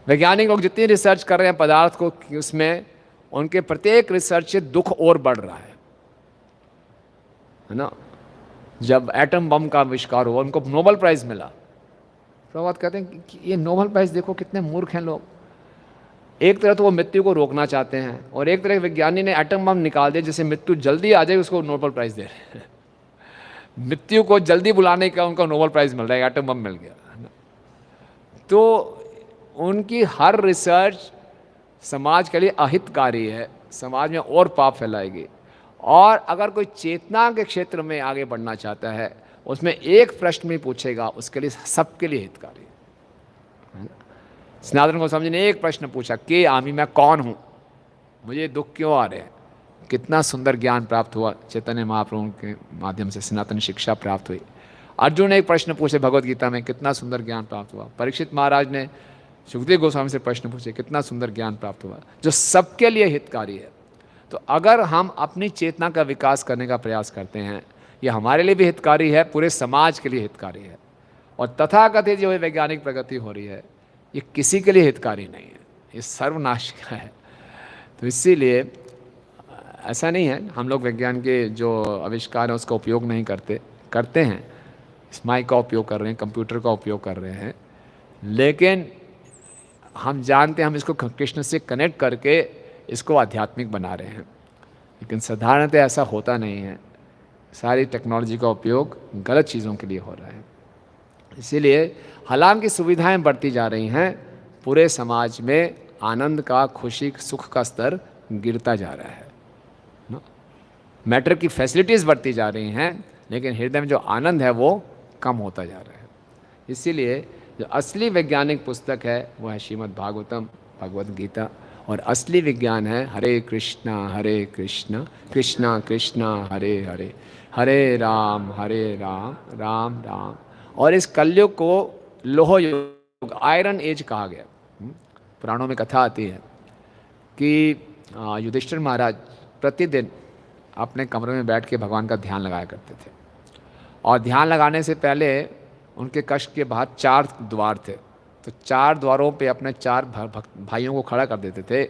वैज्ञानिक लोग जितनी रिसर्च कर रहे हैं पदार्थ को, उसमें उनके प्रत्येक रिसर्च से दुख और बढ़ रहा है ना। जब एटम बम का आविष्कार हुआ उनको नोबेल प्राइज़ मिला, प्रभात कहते हैं कि ये नोबेल प्राइज़ देखो कितने मूर्ख हैं लोग। एक तरह तो वो मृत्यु को रोकना चाहते हैं और एक तरह विज्ञानी ने एटम बम निकाल दिया जिससे मृत्यु जल्दी आ जाए, उसको नोबेल प्राइज़ दे रहे हैं। मृत्यु को जल्दी बुलाने का उनको नोबेल प्राइज़ मिल रहा है, एटम बम मिल गया है ना। तो उनकी हर रिसर्च समाज के लिए अहितकारी है, समाज में और पाप फैलाएगी। और अगर कोई चेतना के क्षेत्र में आगे बढ़ना चाहता है उसमें एक प्रश्न में पूछेगा, उसके लिए सबके लिए हितकारी है। सनातन गोस्वामी जी ने एक प्रश्न पूछा कि आमी, मैं कौन हूँ, मुझे दुख क्यों आ रहे हैं। कितना सुंदर ज्ञान प्राप्त हुआ, चैतन्य महाप्रभु के माध्यम से सनातन शिक्षा प्राप्त हुई। अर्जुन ने एक प्रश्न पूछे भगवद गीता में, कितना सुंदर ज्ञान प्राप्त हुआ। परीक्षित महाराज ने सुखदेव गोस्वामी से प्रश्न पूछे, कितना सुंदर ज्ञान प्राप्त हुआ, जो सबके लिए हितकारी है। तो अगर हम अपनी चेतना का विकास करने का प्रयास करते हैं, ये हमारे लिए भी हितकारी है, पूरे समाज के लिए हितकारी है। और तथाकथित जो वैज्ञानिक प्रगति हो रही है ये किसी के लिए हितकारी नहीं है, ये सर्वनाश का है। तो इसीलिए ऐसा नहीं है हम लोग विज्ञान के जो आविष्कार है उसका उपयोग नहीं करते हैं, स्माइक का उपयोग कर रहे हैं, कंप्यूटर का उपयोग कर रहे हैं, लेकिन हम जानते हैं हम इसको कृष्ण से कनेक्ट करके इसको आध्यात्मिक बना रहे हैं। लेकिन साधारणतः ऐसा होता नहीं है, सारी टेक्नोलॉजी का उपयोग गलत चीज़ों के लिए हो रहा है। इसीलिए हालांकि सुविधाएं बढ़ती जा रही हैं, पूरे समाज में आनंद का, खुशी, सुख का स्तर गिरता जा रहा है ना। मैटर की फैसिलिटीज़ बढ़ती जा रही हैं लेकिन हृदय में जो आनंद है वो कम होता जा रहा है। इसीलिए जो असली वैज्ञानिक पुस्तक है वो है श्रीमद् भागवतम, भगवद गीता। और असली विज्ञान है हरे कृष्णा कृष्णा कृष्णा हरे हरे, हरे राम राम राम। और इस कलयुग को लोह युग, आयरन एज कहा गया। पुराणों में कथा आती है कि युधिष्ठिर महाराज प्रतिदिन अपने कमरे में बैठ के भगवान का ध्यान लगाया करते थे। और ध्यान लगाने से पहले उनके कक्ष के बाहर 4 द्वार थे, तो 4 द्वारों पे अपने 4 भाइयों को खड़ा कर देते थे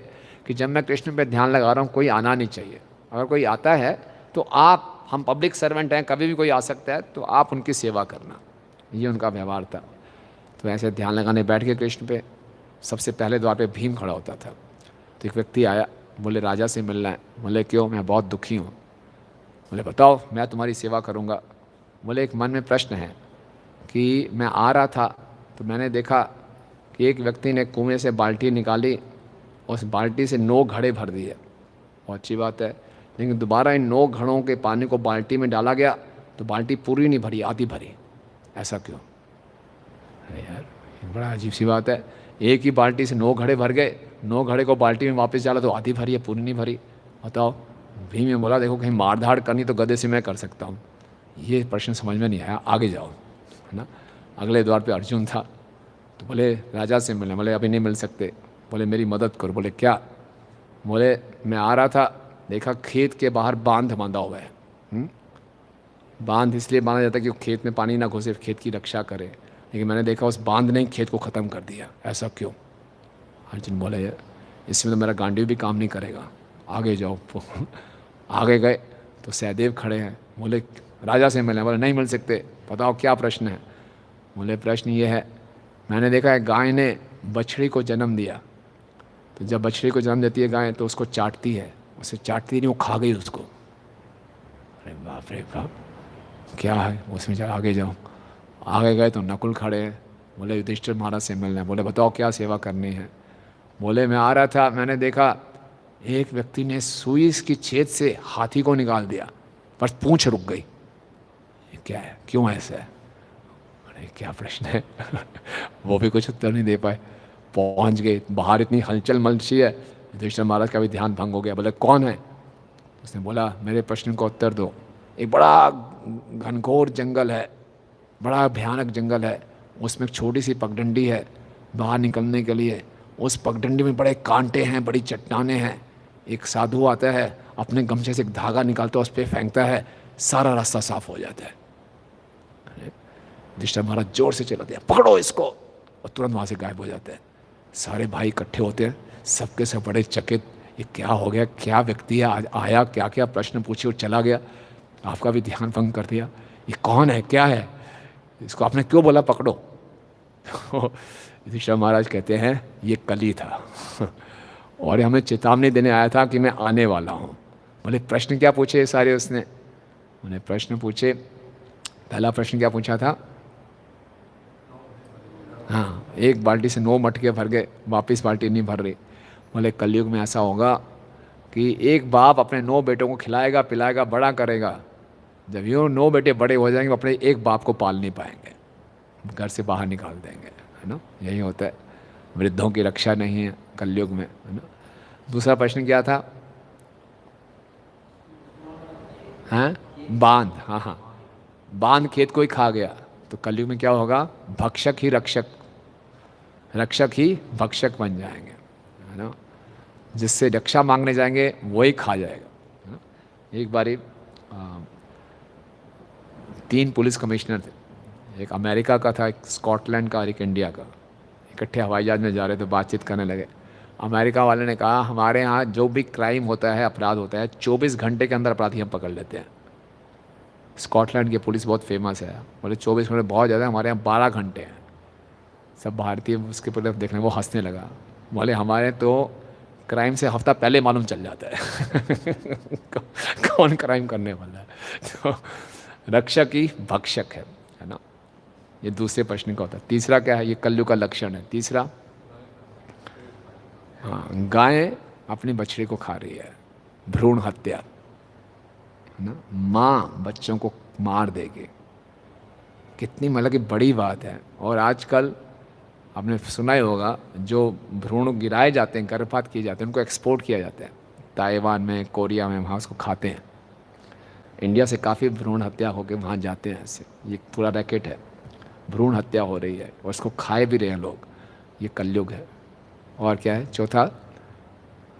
कि जब मैं कृष्ण पे ध्यान लगा रहा हूँ कोई आना नहीं चाहिए, अगर कोई आता है तो आप, हम पब्लिक सर्वेंट हैं, कभी भी कोई आ सकता है, तो आप उनकी सेवा करना। ये उनका व्यवहार था। तो ऐसे ध्यान लगाने बैठ के कृष्ण पे सबसे पहले द्वार पे भीम खड़ा होता था। तो एक व्यक्ति आया, बोले राजा से मिलना है। बोले क्यों, मैं बहुत दुखी हूँ। बोले बताओ, मैं तुम्हारी सेवा करूँगा। बोले एक मन में प्रश्न है कि मैं आ रहा था तो मैंने देखा कि एक व्यक्ति ने कुएं से बाल्टी निकाली और उस बाल्टी से 9 घड़े भर दिए। बहुत अच्छी बात है, लेकिन दोबारा इन 9 घड़ों के पानी को बाल्टी में डाला गया तो बाल्टी पूरी नहीं भरी, आधी भरी। ऐसा क्यों? अरे यार, बड़ा अजीब सी बात है। एक ही बाल्टी से 9 घड़े भर गए, 9 घड़े को बाल्टी में वापस डाला तो आधी भरी है, पूरी नहीं भरी। बताओ। भीम ने बोला देखो कहीं मार धाड़ करनी तो गधे से मैं कर सकता हूँ। ये प्रश्न समझ में नहीं आया, आगे जाओ, है ना। अगले द्वार पे अर्जुन था, तो बोले राजा से मिलना, बोले अभी नहीं मिल सकते, बोले मेरी मदद करो, बोले क्या, बोले मैं आ रहा था, देखा खेत के बाहर बांध बांधा हुआ है। बांध इसलिए बांधा जाता है कि वो खेत में पानी ना घुसे, खेत की रक्षा करे, लेकिन मैंने देखा उस बांध ने ही खेत को ख़त्म कर दिया, ऐसा क्यों। अर्जुन बोले यार इसमें तो मेरा गांडीव भी काम नहीं करेगा, आगे जाओ। आगे गए तो सहदेव खड़े हैं, बोले राजा से मिले, बोले नहीं मिल सकते, बताओ क्या प्रश्न है। बोले प्रश्न ये है, मैंने देखा है गाय ने बछड़ी को जन्म दिया, तो जब बछड़ी को जन्म देती है गाय तो उसको चाटती है, उसे चाटती नहीं, वो खा गई उसको। अरे बाप रे बाप, क्या है उसमें, चल आगे जाओ। आगे गए तो नकुल खड़े हैं, बोले युधिष्ठिर महाराज से मिलना है, बोले बताओ क्या सेवा करनी है। बोले मैं आ रहा था, मैंने देखा एक व्यक्ति ने सुई की छेद से हाथी को निकाल दिया, पर पूंछ रुक गई, ये क्या है, क्यों ऐसा है। अरे क्या प्रश्न है। वो भी कुछ उत्तर नहीं दे पाए। पहुंच गए बाहर, इतनी हलचल मची है, युधिष्ठिर महाराज का भी ध्यान भंग हो गया। बोले कौन है, उसने बोला मेरे प्रश्न का उत्तर दो। एक बड़ा घनघोर जंगल है, बड़ा भयानक जंगल है, उसमें एक छोटी सी पगडंडी है बाहर निकलने के लिए, उस पगडंडी में बड़े कांटे हैं, बड़ी चट्टानें हैं। एक साधु आता है, अपने गमछे से एक धागा निकालता है, उस पर फेंकता है, सारा रास्ता साफ हो जाता है। युधिष्ठिर महाराज जोर से चिल्लाते हैं पकड़ो इसको, और तुरंत वहाँ से गायब हो जाते हैं। सारे भाई इकट्ठे होते हैं, सबके सब बड़े चकित, ये क्या हो गया, क्या व्यक्ति है, आज आया, क्या क्या प्रश्न पूछे और चला गया, आपका भी ध्यान भंग कर दिया, ये कौन है, क्या है, इसको आपने क्यों बोला पकड़ो। युधिष्ठिर महाराज कहते हैं ये कली था और ये हमें चेतावनी देने आया था कि मैं आने वाला हूँ। बोले प्रश्न क्या पूछे सारे उसने, उन्हें प्रश्न पूछे, पहला प्रश्न क्या पूछा था, हाँ एक बाल्टी से 9 मटके भर गए, वापिस बाल्टी नहीं भर रही। बोले कलयुग में ऐसा होगा कि एक बाप अपने 9 बेटों को खिलाएगा पिलाएगा बड़ा करेगा, जब यूँ 9 बेटे बड़े हो जाएंगे अपने एक बाप को पाल नहीं पाएंगे, घर से बाहर निकाल देंगे, है ना, यही होता है। वृद्धों की रक्षा नहीं है कलयुग में, है ना। दूसरा प्रश्न क्या था, हैं बांध, हाँ हाँ, बांध खेत को ही खा गया, तो कलयुग में क्या होगा, भक्षक ही रक्षक, रक्षक ही भक्षक बन जाएंगे, है ना। जिससे रक्षा मांगने जाएंगे वही खा जाएगा, है ना। एक बारी 3 पुलिस कमिश्नर थे, एक अमेरिका का था, एक स्कॉटलैंड का और एक इंडिया का, इकट्ठे हवाई जहाज में जा रहे थे, बातचीत करने लगे। अमेरिका वाले ने कहा हमारे यहाँ जो भी क्राइम होता है, अपराध होता है, 24 घंटे के अंदर अपराधी हम पकड़ लेते हैं। स्कॉटलैंड की पुलिस बहुत फेमस है, बोले 24 घंटे बहुत ज़्यादा, हमारे यहाँ 12 घंटे हैं। सब भारतीय उसके तरफ देखने, वो हंसने लगा, बोले हमारे तो क्राइम से हफ्ता पहले मालूम चल जाता है कौन क्राइम करने वाला है। तो रक्षक ही भक्षक है ना। ये दूसरे प्रश्न का होता है। तीसरा क्या है, ये कलयुग का लक्षण है। तीसरा, हाँ गाय अपनी बछड़ी को खा रही है, भ्रूण हत्या, है ना। माँ बच्चों को मार देगी, कितनी मतलब कि बड़ी बात है। और आजकल आपने सुना ही होगा, जो भ्रूण गिराए जाते हैं, गर्भपात किए जाते हैं, उनको एक्सपोर्ट किया जाता है ताइवान में, कोरिया में, वहाँ उसको खाते हैं। इंडिया से काफ़ी भ्रूण हत्या होकर वहाँ जाते हैं, ऐसे ये पूरा रैकेट है, भ्रूण हत्या हो रही है और इसको खाए भी रहे हैं लोग। ये कलयुग है। और क्या है चौथा,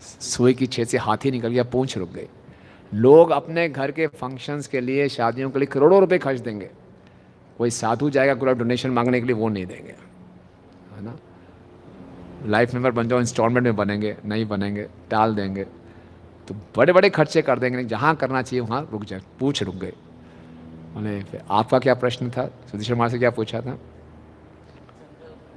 सुई की छेद से हाथी निकल गया, पूंछ रुक गई। लोग अपने घर के फंक्शंस के लिए, शादियों के लिए करोड़ों रुपए खर्च देंगे, कोई साधु जाएगा पूरा डोनेशन मांगने के लिए, वो नहीं देंगे, है ना। लाइफ मेंबर बन जाओ, इंस्टॉलमेंट में बनेंगे, नहीं बनेंगे, टाल देंगे, तो बड़े बड़े खर्चे कर देंगे, जहाँ करना चाहिए वहाँ रुक जाए, पूछ रुक गए। फिर आपका क्या प्रश्न था, युधिष्ठिर महाराज से क्या पूछा था।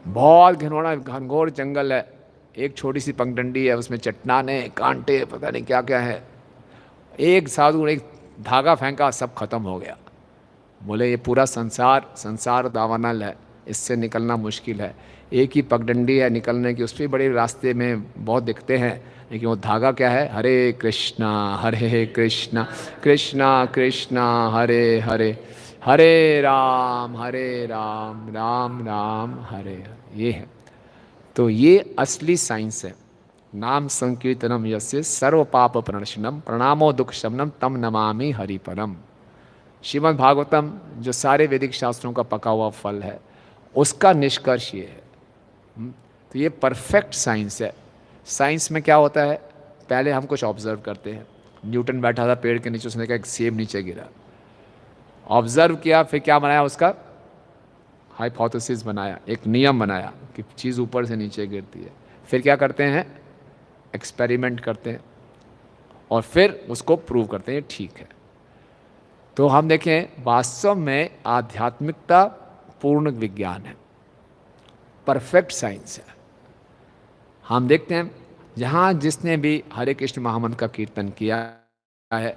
बहुत घिनौना घनघोर जंगल है, एक छोटी सी पगडंडी है, उसमें चट्टाने, कांटे, पता नहीं क्या क्या है। एक साधु ने एक धागा फेंका, सब खत्म हो गया। बोले ये पूरा संसार दावानल है, इससे निकलना मुश्किल है। एक ही पगडंडी है निकलने की, उस पर बड़े रास्ते में बहुत दिखते हैं, लेकिन वो धागा क्या है, हरे कृष्णा कृष्णा कृष्णा हरे हरे, हरे राम राम राम हरे हरे। ये है, तो ये असली साइंस है। नाम संकीर्तनम यस्य सर्व पाप प्रणशनम प्रणामो दुख शमनम तम नमामि हरि परम। श्रीमद् भागवतम जो सारे वैदिक शास्त्रों का पका हुआ फल है, उसका निष्कर्ष ये है। तो ये परफेक्ट साइंस है। साइंस में क्या होता है, पहले हम कुछ ऑब्जर्व करते हैं। न्यूटन बैठा था पेड़ के नीचे, उसने देखा एक सेब नीचे गिरा, ऑब्जर्व किया, फिर क्या बनाया, उसका हाइपोथेसिस बनाया, एक नियम बनाया कि चीज़ ऊपर से नीचे गिरती है। फिर क्या करते हैं, एक्सपेरिमेंट करते हैं और फिर उसको प्रूव करते हैं ये ठीक है। तो हम देखें, वास्तव में आध्यात्मिकता पूर्ण विज्ञान है, परफेक्ट साइंस है। हम देखते हैं जहाँ जिसने भी हरे कृष्ण महामंत्र का कीर्तन किया है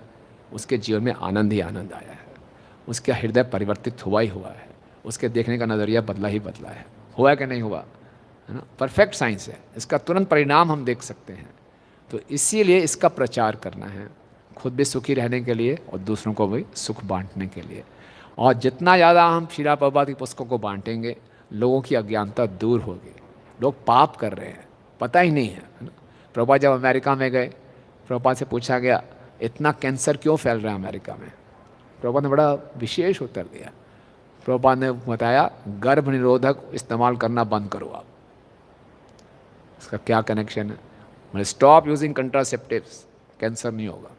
उसके जीवन में आनंद ही आनंद आया है, उसका हृदय परिवर्तित हुआ ही हुआ है, उसके देखने का नज़रिया बदला ही बदला है। हुआ कि नहीं हुआ, है ना? परफेक्ट साइंस है, इसका तुरंत परिणाम हम देख सकते हैं। तो इसीलिए इसका प्रचार करना है, खुद भी सुखी रहने के लिए और दूसरों को भी सुख बांटने के लिए। और जितना ज़्यादा हम श्रीला प्रभुपाद की पुस्तकों को बांटेंगे, लोगों की अज्ञानता दूर होगी। लोग पाप कर रहे हैं, पता ही नहीं है ना? प्रभुपाद जब अमेरिका में गए, प्रभुपाद से पूछा गया इतना कैंसर क्यों फैल रहा है अमेरिका में। प्रभुपाद ने बड़ा विशेष उत्तर दिया। प्रभुपाद ने बताया गर्भ निरोधक इस्तेमाल करना बंद करो आप। इसका क्या कनेक्शन है? मतलब स्टॉप यूजिंग कंट्रासेप्टिव्स, कैंसर नहीं होगा।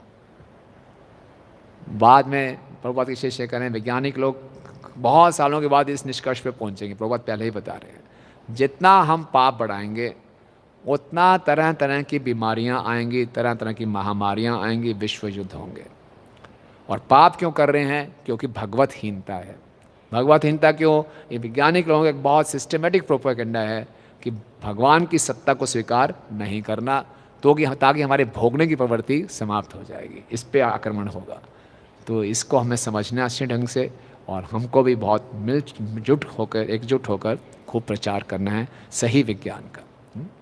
बाद में प्रभुपाद के शिष्य कह रहे हैं वैज्ञानिक लोग बहुत सालों के बाद इस निष्कर्ष पे पहुंचेंगे। प्रभुपाद पहले ही बता रहे हैं जितना हम पाप बढ़ाएंगे उतना तरह तरह की बीमारियां आएंगी, तरह तरह की महामारियां आएंगी, विश्व युद्ध होंगे। और पाप क्यों कर रहे हैं? क्योंकि भगवतहीनता है। भगवतहीनता क्यों? ये वैज्ञानिक लोगों का एक बहुत सिस्टमेटिक प्रोपेगेंडा है कि भगवान की सत्ता को स्वीकार नहीं करना, तो कि ताकि हमारे भोगने की प्रवृत्ति समाप्त हो जाएगी, इस पे आक्रमण होगा। तो इसको हमें समझना अच्छे ढंग से, और हमको भी बहुत मिलजुट होकर, एकजुट होकर खूब प्रचार करना है सही विज्ञान का।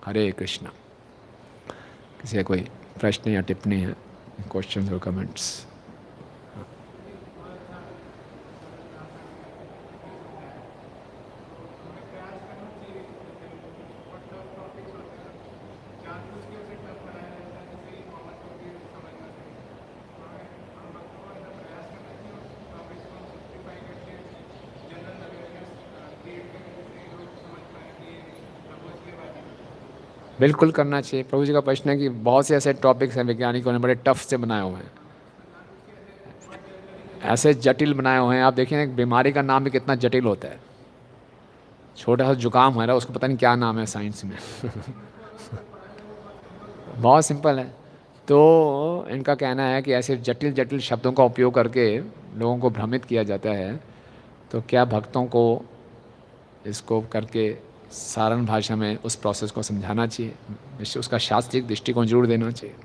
हरे कृष्णा। किसी का कोई प्रश्न या टिप्पणी है, क्वेश्चन और कमेंट्स? बिल्कुल करना चाहिए। प्रभु जी का प्रश्न है कि बहुत से ऐसे टॉपिक्स हैं वैज्ञानिकों ने बड़े टफ से बनाए हुए हैं, ऐसे जटिल बनाए हुए हैं। आप देखिए एक बीमारी का नाम भी कितना जटिल होता है। छोटा सा जुकाम हो रहा है, उसको पता नहीं क्या नाम है साइंस में बहुत सिंपल है। तो इनका कहना है कि ऐसे जटिल जटिल शब्दों का उपयोग करके लोगों को भ्रमित किया जाता है, तो क्या भक्तों को इसको करके साधारण भाषा में उस प्रोसेस को समझाना चाहिए, उसका शास्त्रीय दृष्टिकोण जरूर देना चाहिए।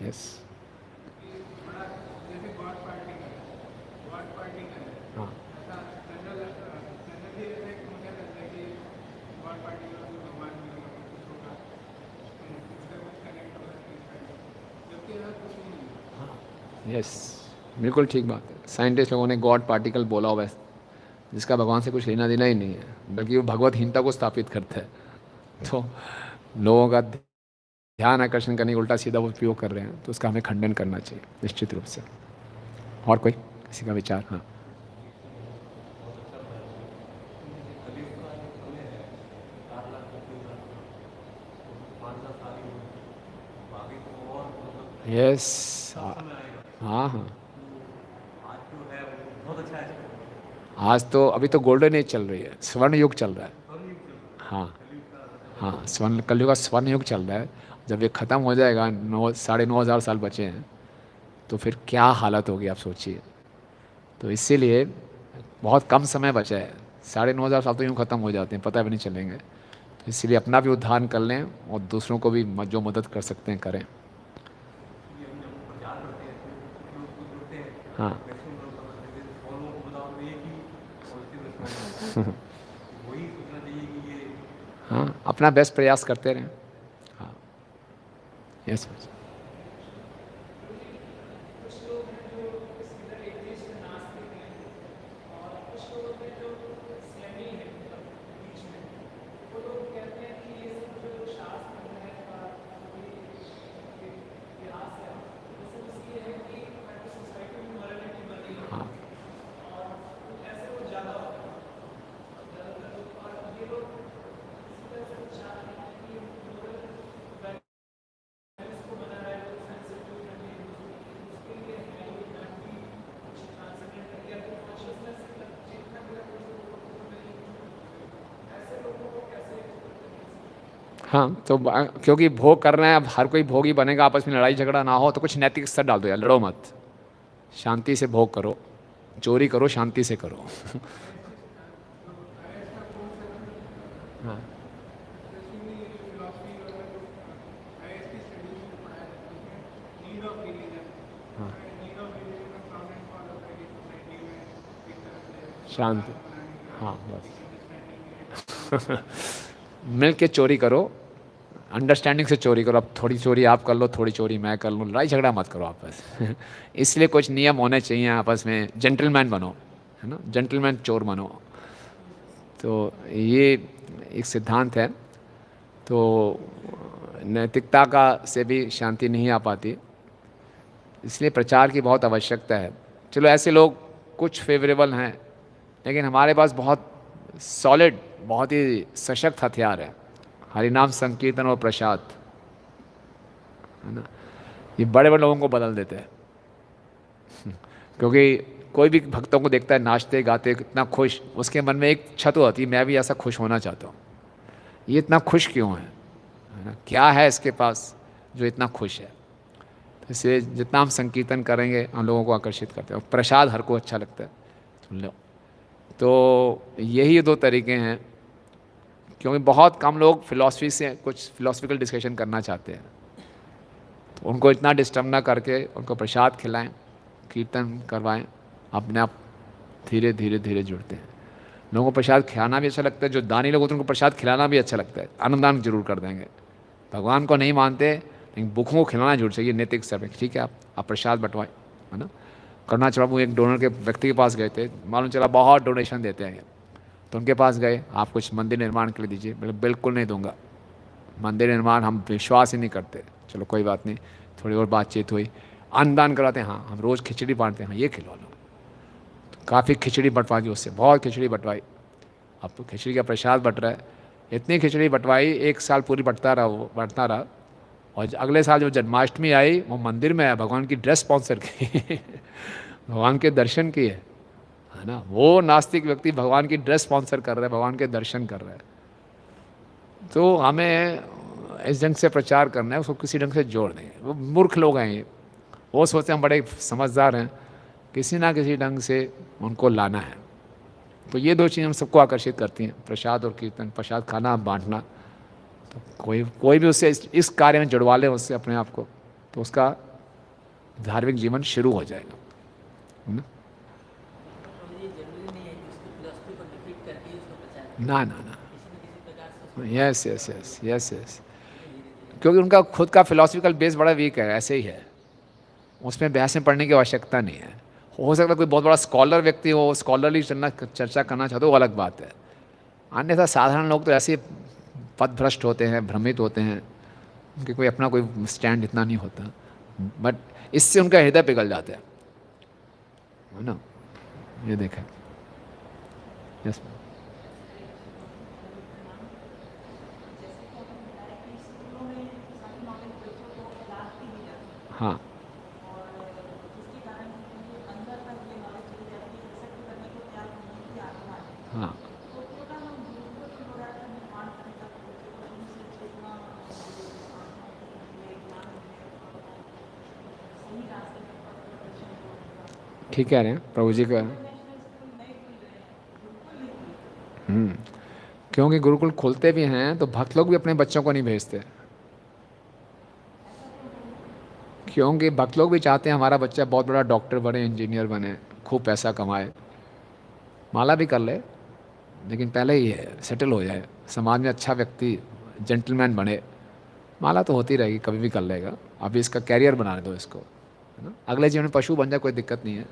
यस, हाँ, यस, बिल्कुल ठीक बात है। साइंटिस्ट लोगों ने गॉड पार्टिकल बोला हुआ है, जिसका भगवान से कुछ लेना देना ही नहीं है, बल्कि वो भगवतहीनता को स्थापित करता है। तो लोगों का ध्यान आकर्षण करने का उल्टा सीधा वो उपयोग कर रहे हैं, तो उसका हमें खंडन करना चाहिए निश्चित रूप से। और कोई किसी का विचार? हाँ, यस, हाँ हाँ, आज तो अभी तो गोल्डन एज चल रही है, स्वर्ण युग चल रहा है। हाँ हाँ, स्वर्ण कलयुग का स्वर्ण युग चल रहा है। जब ये ख़त्म हो जाएगा, 9,500 साल बचे हैं, तो फिर क्या हालत होगी आप सोचिए। तो इसीलिए बहुत कम समय बचा है, 9,500 साल तो यूँ ख़त्म हो जाते हैं, पता भी नहीं चलेंगे। तो इसीलिए अपना भी उद्धार कर लें और दूसरों को भी जो मदद कर सकते हैं करें। हाँ हाँ, अपना बेस्ट प्रयास करते रहें। हाँ, यस। हाँ हाँ, तो क्योंकि भोग करना है, अब हर कोई भोगी बनेगा, आपस में लड़ाई झगड़ा ना हो, तो कुछ नैतिक स्तर डाल दो यार, लड़ो मत, शांति से भोग करो, चोरी करो शांति से करो। हाँ, हाँ, शांति, हाँ बस। मिल के चोरी करो, अंडरस्टैंडिंग से चोरी करो, अब थोड़ी चोरी आप कर लो, थोड़ी चोरी मैं कर लूँ, लड़ाई झगड़ा मत करो आपस। इसलिए कुछ नियम होने चाहिए आपस में, जेंटलमैन बनो, है ना, जेंटलमैन चोर बनो। तो ये एक सिद्धांत है। तो नैतिकता का से भी शांति नहीं आ पाती, इसलिए प्रचार की बहुत आवश्यकता है। चलो ऐसे लोग कुछ फेवरेबल हैं, लेकिन हमारे पास बहुत सॉलिड, बहुत ही सशक्त हथियार है, हरिनाम संकीर्तन और प्रसाद, है ना। ये बड़े बड़े लोगों को बदल देते हैं। क्योंकि कोई भी भक्तों को देखता है नाचते गाते कितना खुश, उसके मन में एक इच्छा तो होती है, मैं भी ऐसा खुश होना चाहता हूँ। ये इतना खुश क्यों है ना, क्या है इसके पास जो इतना खुश है। तो इसलिए जितना हम संकीर्तन करेंगे हम लोगों को आकर्षित करते हैं, प्रसाद हर को अच्छा लगता है, सुन लो। तो यही दो तरीके हैं, क्योंकि बहुत कम लोग फिलॉसफी से कुछ फिलोसफिकल डिस्कशन करना चाहते हैं, तो उनको इतना डिस्टर्ब ना करके उनको प्रसाद खिलाएं, कीर्तन करवाएं, अपने आप धीरे धीरे धीरे जुड़ते हैं। लोगों को प्रसाद खिलाना भी अच्छा लगता है, जो दानी लोग होते हैं उनको प्रसाद खिलाना भी अच्छा लगता है, अन्नदान जरूर कर देंगे। भगवान को नहीं मानते लेकिन भूखों को खिलाना जरूर चाहिए नैतिक स्तर पर, ठीक है। आप प्रसाद बंटवाएं, है ना। करुणाचल प्रभु एक डोनर के व्यक्ति के पास गए थे, मालूम चला बहुत डोनेशन देते हैं, तो उनके पास गए, आप कुछ मंदिर निर्माण के लिए दीजिए। बोले बिल्कुल नहीं दूंगा, मंदिर निर्माण हम विश्वास ही नहीं करते। चलो कोई बात नहीं, थोड़ी और बातचीत हुई, अन्नदान कराते हैं, हाँ हम रोज़ खिचड़ी बांटते हैं, हाँ ये खिला लो। तो काफ़ी खिचड़ी बंटवा दी उससे, बहुत खिचड़ी बंटवाई, अब तो खिचड़ी का प्रसाद बट रहा है। इतनी खिचड़ी बंटवाई, 1 साल पूरी बंटता रहा, वो बढ़ता रहा। और अगले साल जब जन्माष्टमी आई, वो मंदिर में आया, भगवान की ड्रेस स्पॉन्सर की भगवान के दर्शन किए, है ना। वो नास्तिक व्यक्ति भगवान की ड्रेस स्पॉन्सर कर रहा है, भगवान के दर्शन कर रहा है। तो हमें इस ढंग से प्रचार करना है, उसको किसी ढंग से जोड़ देंगे। वो मूर्ख लोग हैं ये, वो सोचते हैं हम बड़े समझदार हैं, किसी ना किसी ढंग से उनको लाना है। तो ये दो चीज़ें हम सबको आकर्षित करती हैं, प्रसाद और कीर्तन। प्रसाद खाना, बांटना, तो कोई भी उससे इस कार्य में जुड़वा ले उससे अपने आप को, तो उसका धार्मिक जीवन शुरू हो जाएगा, है ना। ना ना ना, yes yes yes yes yes, क्योंकि उनका खुद का फिलोसफिकल बेस बड़ा वीक है, ऐसे ही है, उसमें बहस में पढ़ने की आवश्यकता नहीं है। हो सकता है कोई बहुत बड़ा स्कॉलर व्यक्ति हो, स्कॉलरली चर्चा करना चाहते हो, वो अलग बात है। अन्यथा साधारण लोग तो ऐसे पथभ्रष्ट होते हैं, भ्रमित होते हैं, उनके कोई अपना कोई स्टैंड इतना नहीं होता, बट इससे उनका हृदय पिघल जाता है ना। ये देखा, यस। हाँ हाँ, ठीक कह रहे हैं प्रभु जी का। क्योंकि गुरुकुल खोलते भी हैं तो भक्त लोग भी अपने बच्चों को नहीं भेजते, क्योंकि भक्त लोग भी चाहते हैं हमारा बच्चा बहुत बड़ा डॉक्टर बने, इंजीनियर बने, खूब पैसा कमाए, माला भी कर ले, लेकिन पहले ही है सेटल हो जाए, समाज में अच्छा व्यक्ति, जेंटलमैन बने। माला तो होती रहेगी, कभी भी कर लेगा, अभी इसका कैरियर बनाने दो इसको, है ना। अगले जीवन में पशु बन जाए, कोई दिक्कत नहीं है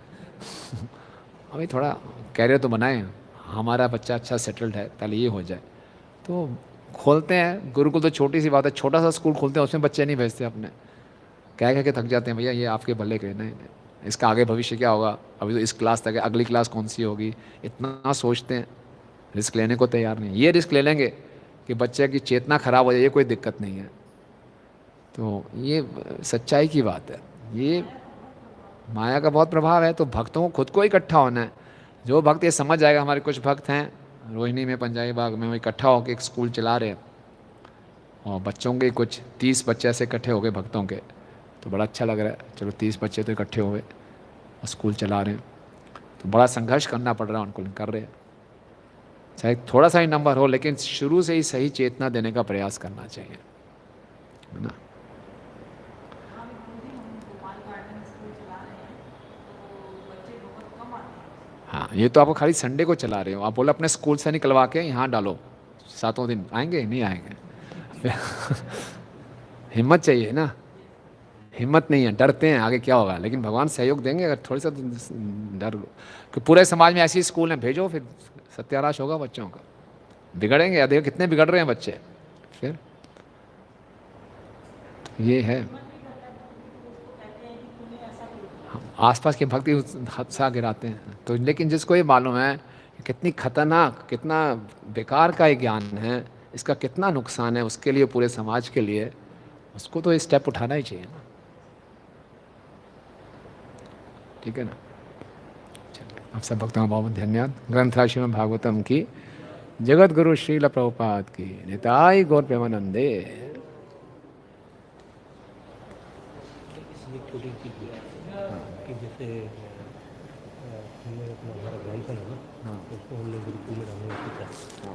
अभी थोड़ा कैरियर तो बनाए, हमारा बच्चा अच्छा सेटल्ड है, पहले ये हो जाए। तो खोलते हैं गुरुकुल, तो छोटी सी बात है, छोटा सा स्कूल खोलते हैं, उसमें बच्चे नहीं भेजते अपने, कह के थक जाते हैं, भैया ये आपके भले के नहीं, इसका आगे भविष्य क्या होगा, अभी तो इस क्लास तक है, अगली क्लास कौन सी होगी, इतना सोचते हैं, रिस्क लेने को तैयार नहीं। ये रिस्क ले लेंगे कि बच्चे की चेतना खराब हो जाए, ये कोई दिक्कत नहीं है। तो ये सच्चाई की बात है, ये माया का बहुत प्रभाव है। तो भक्तों को खुद को इकट्ठा होना है। जो भक्त ये समझ जाएगा, हमारे कुछ भक्त हैं रोहिणी में, पंजाबी बाग में, वो इकट्ठा होकर एक स्कूल चला रहे हैं, और बच्चों के कुछ 30 बच्चे ऐसे इकट्ठे हो गए भक्तों के, तो बड़ा अच्छा लग रहा है। चलो 30 बच्चे तो इकट्ठे हुए और स्कूल चला रहे हैं, तो बड़ा संघर्ष करना पड़ रहा है उनको, कर रहे हैं। चाहे थोड़ा सा ही नंबर हो, लेकिन शुरू से ही सही चेतना देने का प्रयास करना चाहिए, है ना। हाँ, ये तो आप खाली संडे को चला रहे हो, आप बोले अपने स्कूल से निकलवा के यहाँ डालो, 7 दिन आएंगे नहीं आएंगे। हिम्मत चाहिए ना, हिम्मत नहीं है, डरते हैं आगे क्या होगा, लेकिन भगवान सहयोग देंगे अगर थोड़ी सा डर। कि पूरे समाज में ऐसी स्कूल हैं, भेजो, फिर सत्यानाश होगा बच्चों का, बिगड़ेंगे। देखो कितने बिगड़ रहे हैं बच्चे, फिर ये है। आसपास के भक्ति उत्साह गिराते हैं तो, लेकिन जिसको ये मालूम है कि कितनी खतरनाक, कितना बेकार का ये ज्ञान है, इसका कितना नुकसान है उसके लिए, पूरे समाज के लिए, उसको तो ये स्टेप उठाना ही चाहिए ना। ठीक है ना। चलिए, आप सब भक्तों का बहुत धन्यवाद। ग्रंथ श्रीमद् भागवतम की, जगत गुरु श्रील प्रभुपाद की, निताई गौर प्रेमानंदे। इसमें छोटी सी कि जैसे हमने अपना हमारा ग्रैंडसन है ना, उसको हमने गुरुकुल में डालने की सोचा।